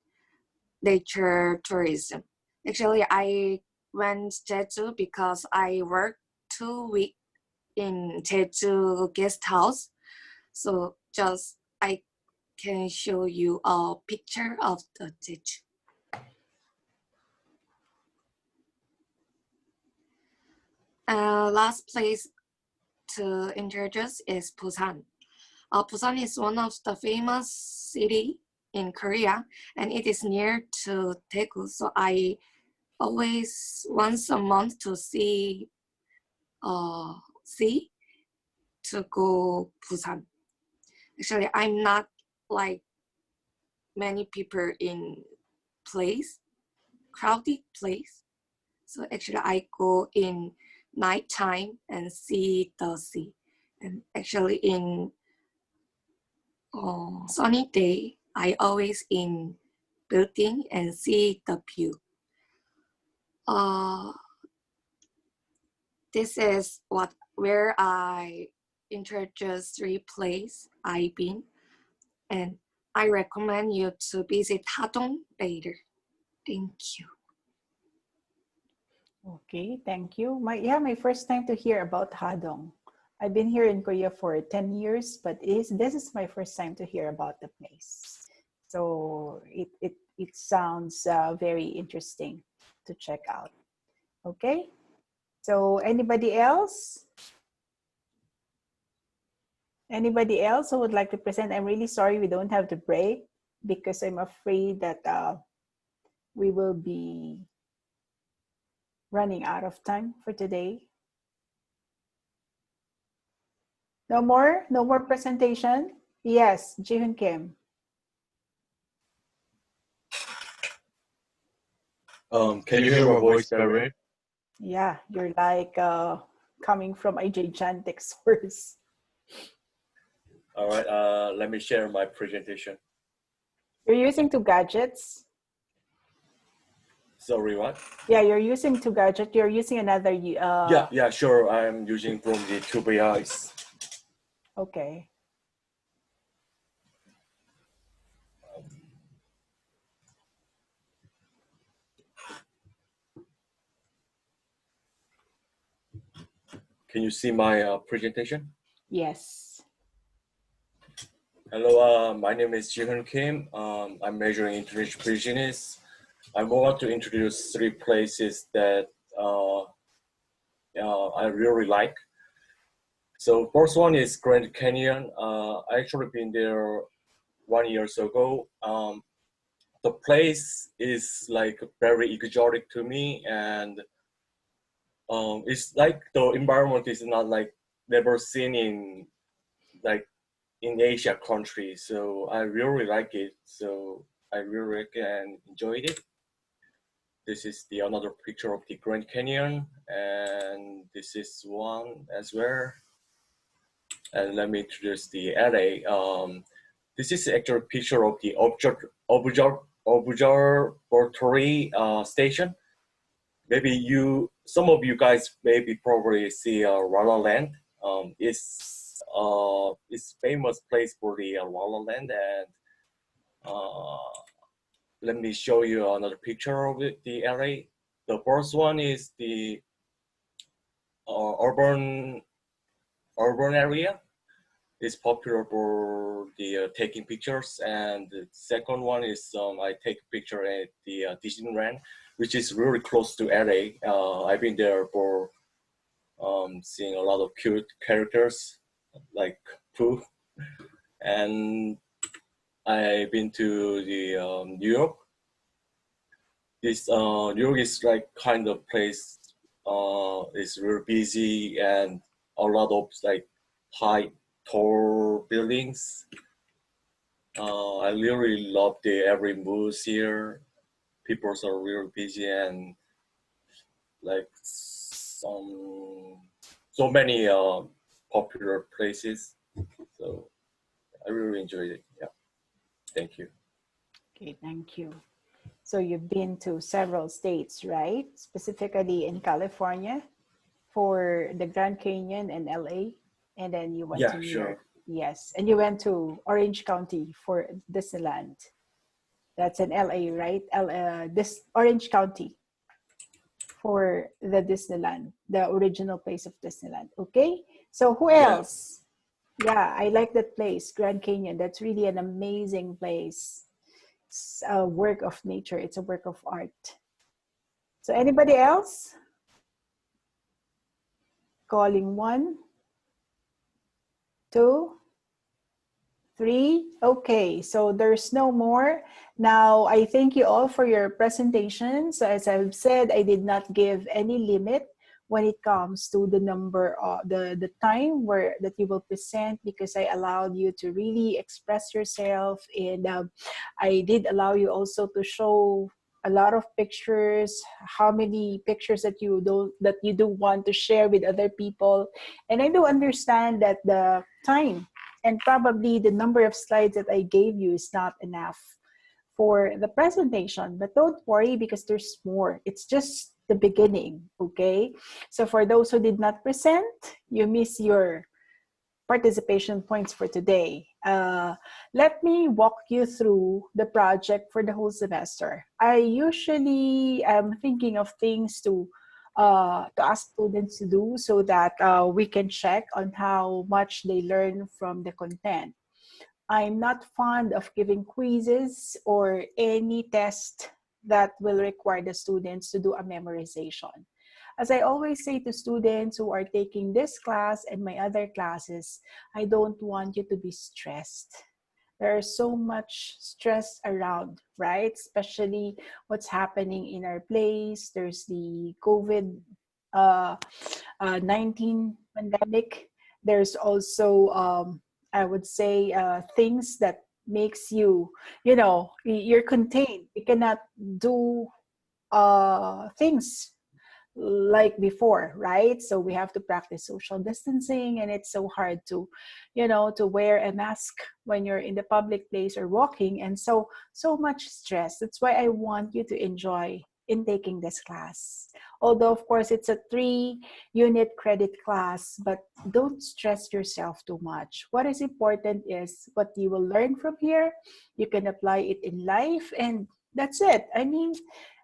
S1: nature tourism. Actually, I went Jeju because I worked 2 weeks in Jeju guest house, so just I can show you a picture of the Jeju. Last place to introduce is Busan. Busan is one of the famous city in Korea, and it is near to Daegu. So I always once a month to see to go Busan. Actually, I'm not like many people in crowded place. So actually I go in nighttime and see the sea. And actually in sunny day, I always in building and see the view. This is where I introduce 3 places I've been, and I recommend you to visit Hadong later. Thank you.
S2: Okay, thank you. My first time to hear about Hadong. I've been here in Korea for 10 years, but this is my first time to hear about the place. So it sounds very interesting to check out. Okay, so anybody else? Anybody else who would like to present? I'm really sorry we don't have the break because I'm afraid that we will be running out of time for today. No more? No more presentation? Yes, Jihoon Kim.
S9: Can you hear my voice better?
S2: Yeah, you're like coming from a gigantic source.
S9: All right, let me share my presentation.
S2: You're using 2 gadgets?
S9: Sorry, what?
S2: Yeah, you're using 2 gadgets. You're using another.
S9: Yeah, sure. I'm using from the 2BIs.
S2: Okay.
S9: Can you see my presentation?
S2: Yes.
S9: Hello, my name is Jihoon Kim. I'm majoring in international business. I want to introduce 3 places that I really like. So first one is Grand Canyon. I actually been there 1 year ago. The place is like very exotic to me, and it's like the environment is not like never seen in like in Asia country. So I really like it. So I really like it and enjoyed it. This is the another picture of the Grand Canyon, and this is one as well. And let me introduce the LA. This is actually a picture of the observatory station. maybe some of you guys maybe probably see La La Land. It's famous place for the La La Land, and let me show you another picture of the LA. The first one is the urban area. It's popular for the taking pictures, and the second one is I take a picture at the Disneyland, which is really close to LA. I've been there for seeing a lot of cute characters like Pooh, and I've been to the New York. This New York is like kind of place. It's really busy and a lot of like high, tall buildings. I really love the every mood here. People are really busy and like so many popular places. So I really enjoyed it. Yeah, thank you.
S2: Okay, thank you. So you've been to several states, right? Specifically in California for the Grand Canyon and LA, and then you went to New York. Yes, and you went to Orange County for Disneyland. That's in LA, right? This Orange County for the Disneyland, the original place of Disneyland. Okay, so who else? Yeah, I like that place, Grand Canyon. That's really an amazing place. It's a work of nature. It's a work of art. So anybody else? Calling 1, 2, 3. Okay, so there's no more. Now, I thank you all for your presentation. So as I've said, I did not give any limit when it comes to the number of the time that you will present, because I allowed you to really express yourself, and I did allow you also to show a lot of pictures, how many pictures that you do want to share with other people. And I do understand that the time and probably the number of slides that I gave you is not enough for the presentation, but don't worry, because there's more. It's just the beginning, okay? So for those who did not present, you miss your participation points for today. Let me walk you through the project for the whole semester. I usually am thinking of things to ask students to do, so that we can check on how much they learn from the content. I'm not fond of giving quizzes or any test that will require the students to do a memorization. As I always say to students who are taking this class and my other classes, I don't want you to be stressed. There's so much stress around, right? Especially what's happening in our place. There's the COVID-19 pandemic. There's also, I would say, things that makes you, you're contained. You cannot do things like before, right? So we have to practice social distancing, and it's so hard to wear a mask when you're in the public place or walking, and so much stress. That's why I want you to enjoy in taking this class. Although of course it's a 3-unit credit class, but don't stress yourself too much. What is important is what you will learn from here. You can apply it in life, and that's it. I mean,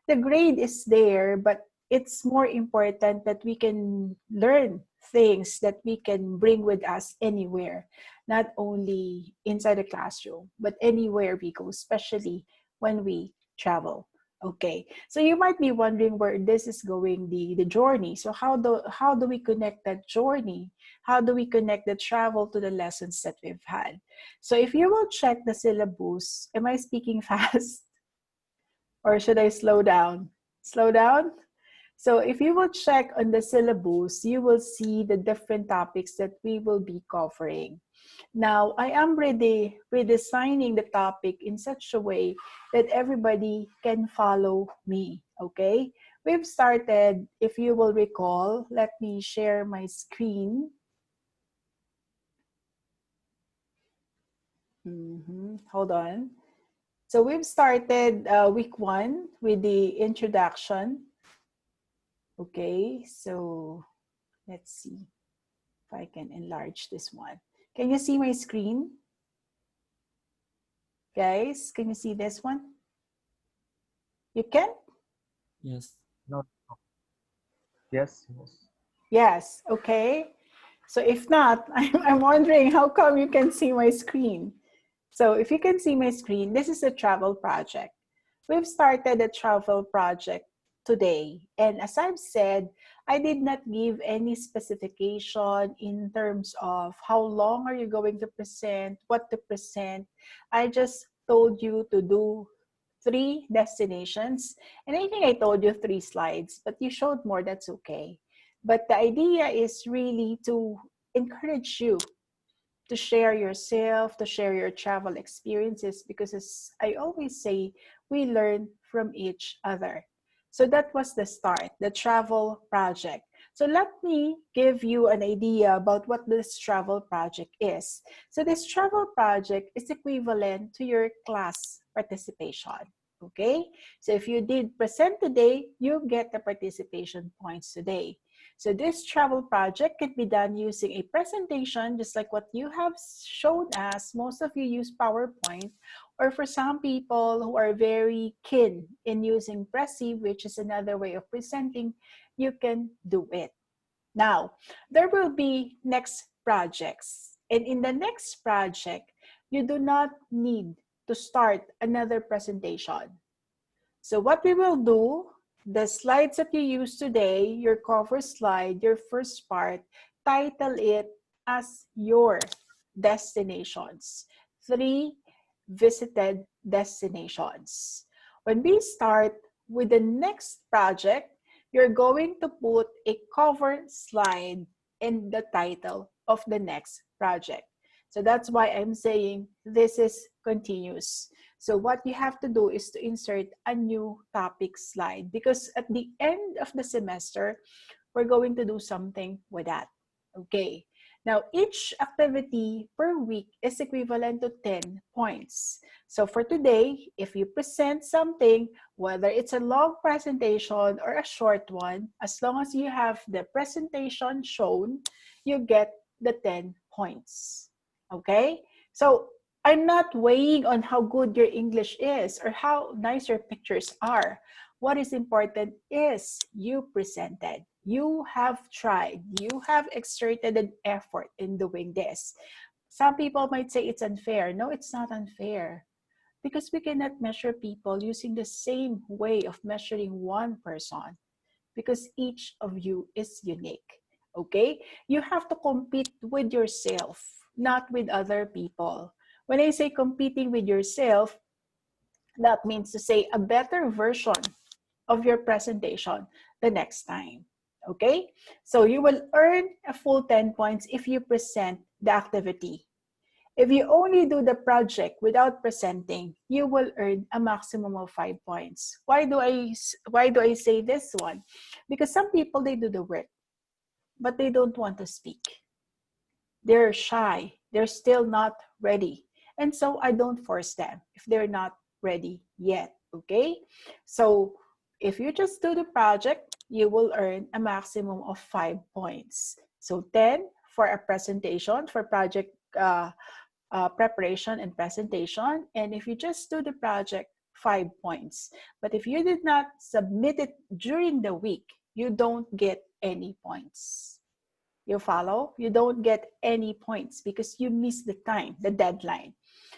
S2: the grade is there, but it's more important that we can learn things that we can bring with us anywhere, not only inside the classroom, but anywhere we go, especially when we travel. Okay, so you might be wondering where this is going, the journey. So how do we connect that journey? How do we connect the travel to the lessons that we've had? So if you will check the syllabus, am I speaking fast? Or should I slow down? Slow down? So if you will check on the syllabus, you will see the different topics that we will be covering. Now, I am redesigning the topic in such a way that everybody can follow me, okay? We've started, if you will recall, let me share my screen. Hold on. So we've started week 1 with the introduction. Okay, so let's see if I can enlarge this one. Can you see my screen? Guys, can you see this one? You can?
S4: Yes.
S3: No, no. Yes, yes.
S2: Yes, okay. So if not, I'm wondering how come you can see my screen? So if you can see my screen, this is a travel project. We've started a travel project today. And as I've said, I did not give any specification in terms of how long are you going to present, what to present. I just told you to do 3 destinations. And I think I told you 3 slides, but you showed more, that's okay. But the idea is really to encourage you to share yourself, to share your travel experiences, because as I always say, we learn from each other. So that was the start, the travel project. So let me give you an idea about what this travel project is. So this travel project is equivalent to your class participation. Okay, so if you did present today, you get the participation points today. So this travel project can be done using a presentation, just like what you have shown us. Most of you use PowerPoint, or for some people who are very keen in using Prezi, which is another way of presenting, you can do it. Now, there will be next projects. And in the next project, you do not need to start another presentation. So what we will do, the slides that you use today, your cover slide, your first part, title it as your destinations. 3 visited destinations. When we start with the next project, you're going to put a cover slide in the title of the next project. So that's why I'm saying this is continuous. So what you have to do is to insert a new topic slide, because at the end of the semester, we're going to do something with that. Okay. Now, each activity per week is equivalent to 10 points. So for today, if you present something, whether it's a long presentation or a short one, as long as you have the presentation shown, you get the 10 points. Okay? So I'm not weighing on how good your English is or how nice your pictures are. What is important is you presented. You have tried. You have exerted an effort in doing this. Some people might say it's unfair. No, it's not unfair, because we cannot measure people using the same way of measuring one person, because each of you is unique. Okay? You have to compete with yourself, not with other people. When I say competing with yourself, that means to say a better version of your presentation the next time. Okay? So you will earn a full 10 points if you present the activity. If you only do the project without presenting, you will earn a maximum of 5 points. Why do I say this one? Because some people, they do the work, but they don't want to speak. They're shy. They're still not ready. And so I don't force them if they're not ready yet. Okay? So if you just do the project, you will earn a maximum of 5 points. So 10 for a presentation, for project preparation and presentation. And if you just do the project, 5 points. But if you did not submit it during the week, you don't get any points. You follow? You don't get any points because you miss the time, the deadline.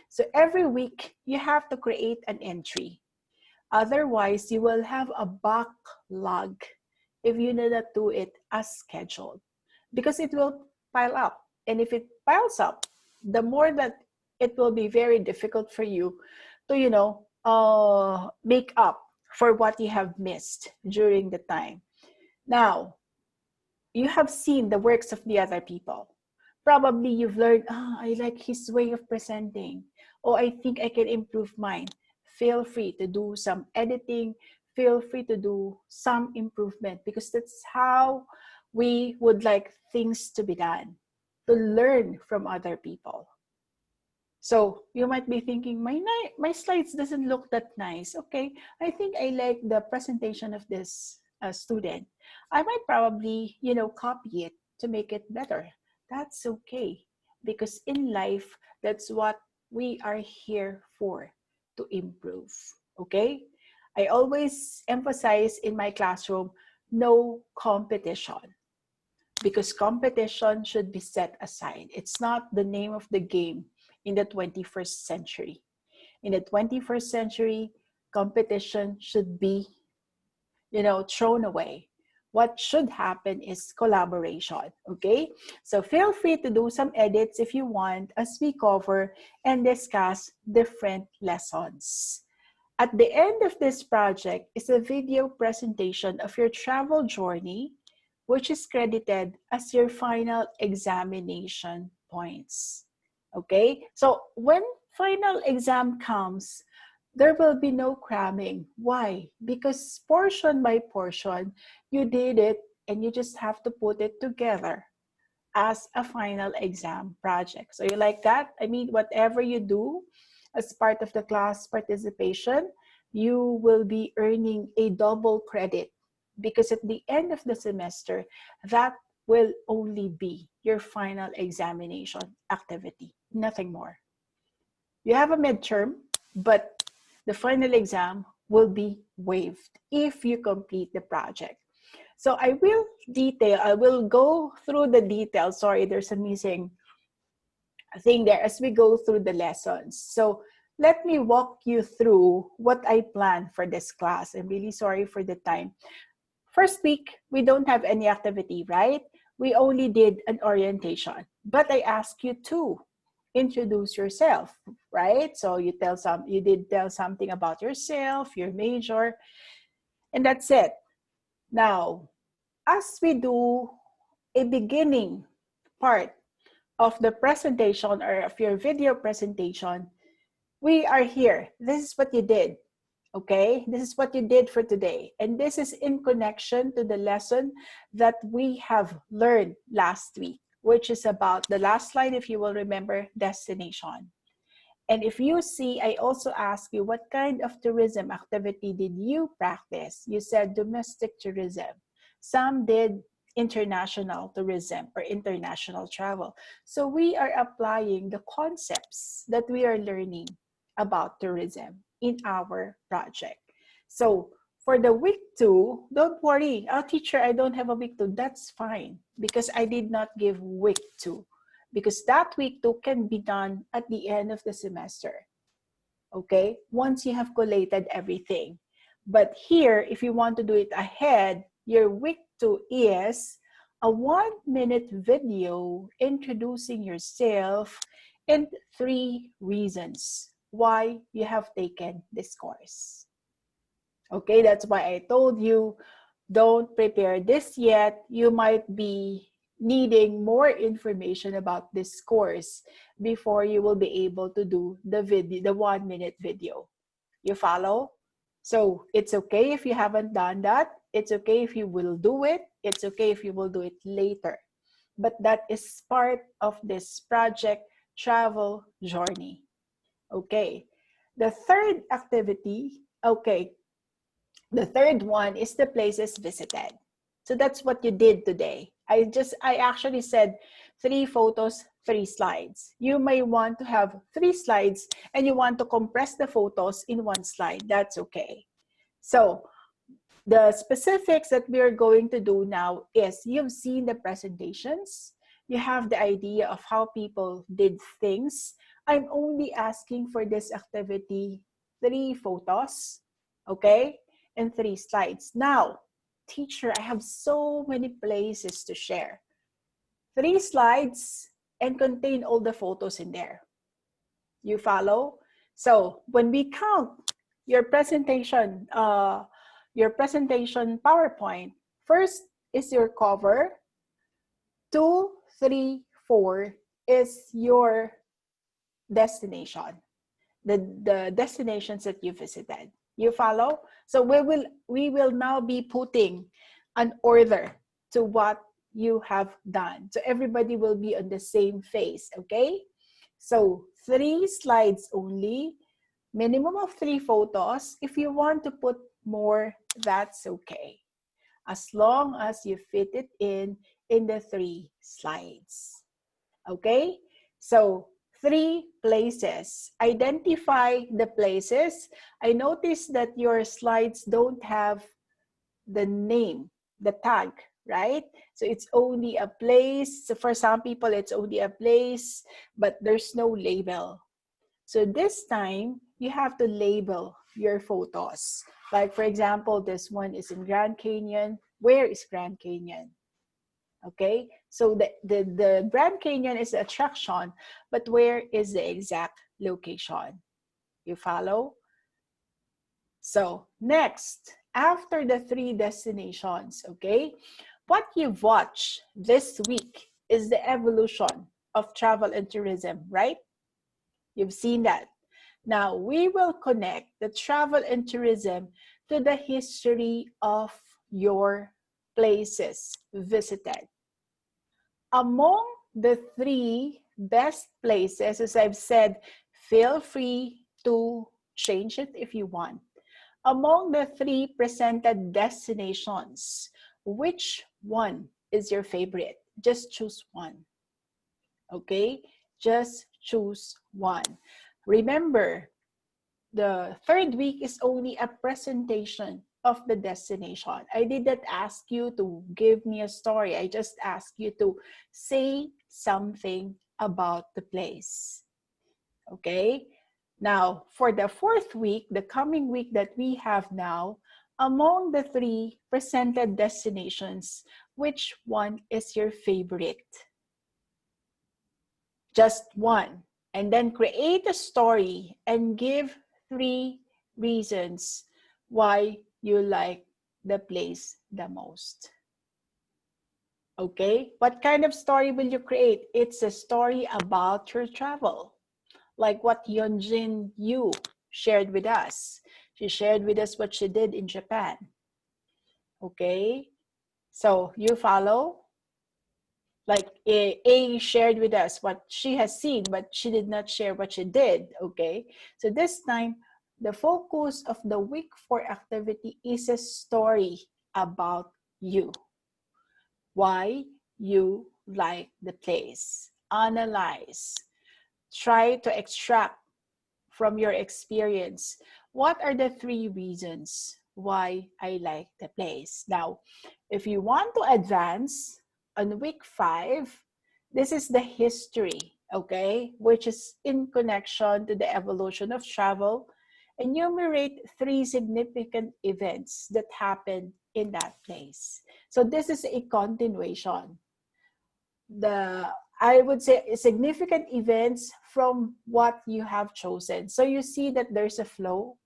S2: So every week, you have to create an entry. Otherwise, you will have a backlog if you do not do it as scheduled, because it will pile up. And if it piles up, the more that it will be very difficult for you to, make up for what you have missed during the time. Now, you have seen the works of the other people. Probably you've learned, I like his way of presenting. Oh, I think I can improve mine. Feel free to do some editing. Feel free to do some improvement, because that's how we would like things to be done, to learn from other people. So you might be thinking, my slides doesn't look that nice. Okay, I think I like the presentation of this student. I might probably, copy it to make it better. That's okay. Because in life, that's what we are here for, to improve. Okay? I always emphasize in my classroom, no competition. Because competition should be set aside. It's not the name of the game in the 21st century. In the 21st century, competition should be, thrown away. What should happen is collaboration, okay? So feel free to do some edits if you want as we cover and discuss different lessons. At the end of this project is a video presentation of your travel journey, which is credited as your final examination points. Okay? So when final exam comes, there will be no cramming. Why? Because portion by portion, you did it and you just have to put it together as a final exam project. So you like that? I mean, whatever you do as part of the class participation, you will be earning a double credit because at the end of the semester, that will only be your final examination activity, nothing more. You have a midterm, but the final exam will be waived if you complete the project. So I will go through the details. Sorry, there's a missing thing there as we go through the lessons. So let me walk you through what I planned for this class. I'm really sorry for the time. First week, we don't have any activity, right? We only did an orientation, but I asked you to introduce yourself, right? So you did tell something about yourself, your major, and that's it. Now, as we do a beginning part of the presentation or of your video presentation, we are here. This is what you did, okay? This is what you did for today. And this is in connection to the lesson that we have learned last week, which is about the last slide, if you will remember, destination. And if you see, I also asked you, what kind of tourism activity did you practice? You said domestic tourism. Some did international tourism or international travel. So we are applying the concepts that we are learning about tourism in our project. So for the week 2, don't worry. Oh, teacher, I don't have a week 2. That's fine because I did not give week 2. Because that week 2 can be done at the end of the semester, okay? Once you have collated everything. But here, if you want to do it ahead, your week 2 is a 1-minute video introducing yourself and 3 reasons why you have taken this course. Okay, that's why I told you, don't prepare this yet. You might be needing more information about this course before you will be able to do the 1-minute video. You follow? So it's okay if you haven't done that. It's okay if you will do it. It's okay if you will do it later. But that is part of this project travel journey. Okay. The third activity, okay. The third one is the places visited. So that's what you did today. I actually said 3 photos, 3 slides. You may want to have 3 slides and you want to compress the photos in 1 slide. That's okay. So the specifics that we're going to do now is you've seen the presentations. You have the idea of how people did things. I'm only asking for this activity 3 photos, okay? And 3 slides. Now, teacher, I have so many places to share. 3 slides and contain all the photos in there. You follow? So when we count your presentation PowerPoint, first is your cover, 2, 3, 4 is your destination, the destinations that you visited. You follow? So we will now be putting an order to what you have done. So everybody will be on the same phase, okay? So 3 slides only, minimum of 3 photos. If you want to put more, that's okay. as long as you fit it in the 3 slides. Okay, so 3 places. Identify the places. I noticed that your slides don't have the name, the tag, right? So it's only a place. So for some people, it's only a place, but there's no label. So this time, you have to label your photos. Like for example, this one is in Grand Canyon. Where is Grand Canyon? Okay, so the Grand Canyon is the attraction, but where is the exact location? You follow? So next, after the 3 destinations, okay, what you've watched this week is the evolution of travel and tourism, right? You've seen that. Now we will connect the travel and tourism to the history of your places visited. Among the 3 best places, as I've said, feel free to change it if you want. Among the 3 presented destinations, which one is your favorite? Just choose one. Okay? Just choose one. Remember, the 3rd week is only a presentation of the destination. I didn't ask you to give me a story. I just asked you to say something about the place. Okay? Now, for the 4th week, the coming week that we have now, among the 3 presented destinations, which one is your favorite? Just one. And then create a story and give 3 reasons why you like the place the most. Okay? What kind of story will you create? It's a story about your travel. Like what Yeonjin Yu shared with us. She shared with us what she did in Japan. Okay? So you follow? Like A shared with us what she has seen, but she did not share what she did. Okay? So this time, the focus of the week 4 activity is a story about you. Why you like the place. Analyze. Try to extract from your experience, what are the 3 reasons why I like the place? Now, if you want to advance on week 5, this is the history, okay, which is in connection to the evolution of travel. Enumerate 3 significant events that happened in that place. So this is a continuation. I would say significant events from what you have chosen. So you see that there's a flow.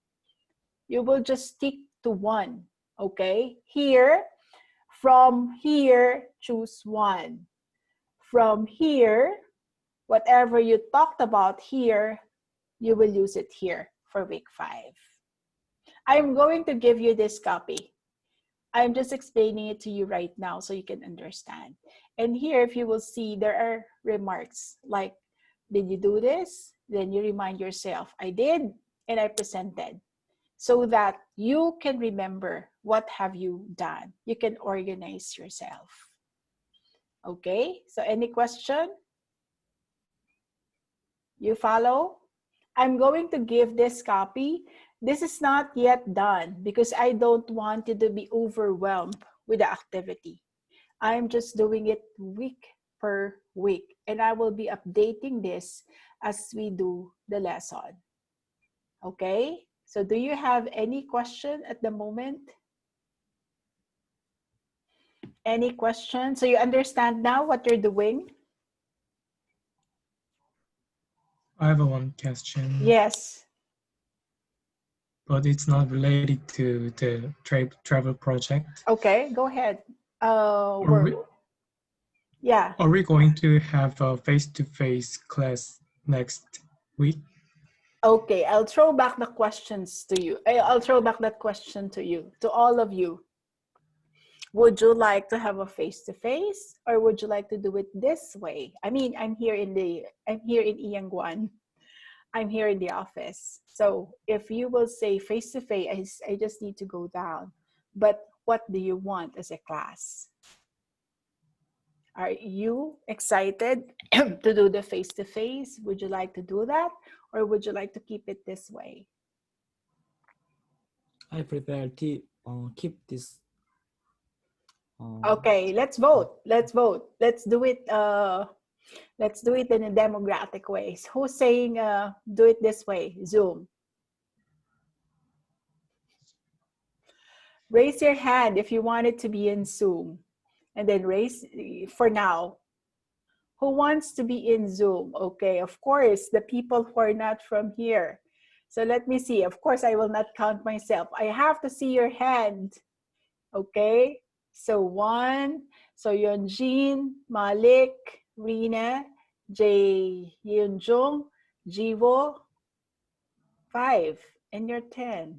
S2: You will just stick to one, okay? Here, from here, choose one. From here, whatever you talked about here, you will use it here for week 5. I'm going to give you this copy. I'm just explaining it to you right now so you can understand. And here, if you will see, there are remarks like, did you do this? Then you remind yourself, I did, and I presented. So that you can remember what have you done. You can organize yourself. Okay, so any question? You follow? I'm going to give this copy. This is not yet done because I don't want you to be overwhelmed with the activity. I'm just doing it week per week, and I will be updating this as we do the lesson. Okay? So do you have any question at the moment? Any question? So you understand now what you're doing?
S5: I have one question.
S2: Yes.
S5: But it's not related to the travel project.
S2: Okay, go ahead.
S5: Are we going to have a face-to-face class next week?
S2: Okay, I'll throw back the questions to you. I'll throw back that question to you, to all of you. Would you like to have a face-to-face or would you like to do it this way? I mean, I'm here in Iyanguan. I'm here in the office. So if you will say face-to-face, I just need to go down. But what do you want as a class? Are you excited to do the face-to-face? Would you like to do that? Or would you like to keep it this way?
S4: I prefer to keep this.
S2: Okay, let's vote. Let's vote. Let's do it. Let's do it in a democratic way. Who's saying do it this way? Zoom. Raise your hand if you want it to be in Zoom. And then raise for now. Who wants to be in Zoom? Okay, of course, the people who are not from here. So let me see. Of course, I will not count myself. I have to see your hand. Okay, so 1. So Yeonjin, Malik, Rina, Jae Yeonjung, Jiwo, 5. And you're 10.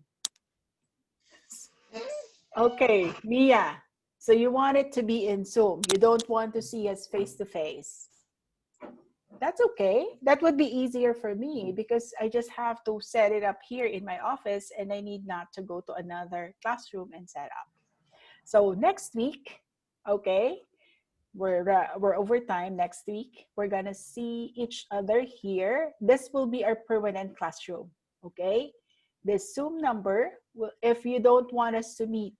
S2: Okay, Mia. So you want it to be in Zoom. You don't want to see us face to face. That's okay. That would be easier for me because I just have to set it up here in my office and I need not to go to another classroom and set up. So next week, okay, we're over time. Next week, we're gonna see each other here. This will be our permanent classroom, okay? This Zoom number, if you don't want us to meet,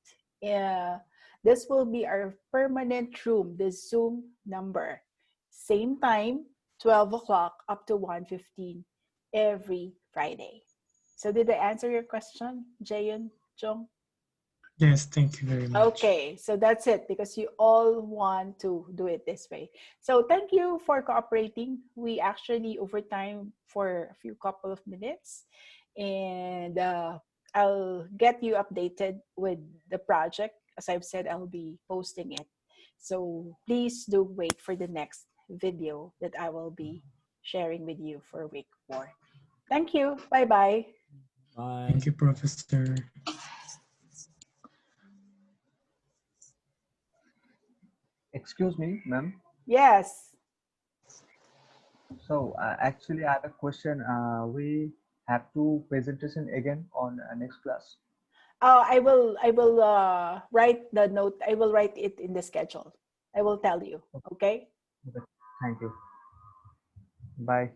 S2: this will be our permanent room, the Zoom number. Same time, 12 o'clock up to 1:15 every Friday. So did I answer your question, Jayon, Jong?
S5: Yes, thank you very much.
S2: Okay, so that's it because you all want to do it this way. So thank you for cooperating. We actually overtime for a few couple of minutes and I'll get you updated with the project. As I've said, I'll be posting it. So please do wait for the next video that I will be sharing with you for week 4. Thank you. Bye-bye.
S4: Bye.
S5: Thank you, Professor.
S3: Excuse me, ma'am.
S2: Yes.
S3: So actually, I have a question. We have to presentation again on next class.
S2: I will write the note. I will write it in the schedule. I will tell you. Okay.
S3: Okay. Thank you. Bye.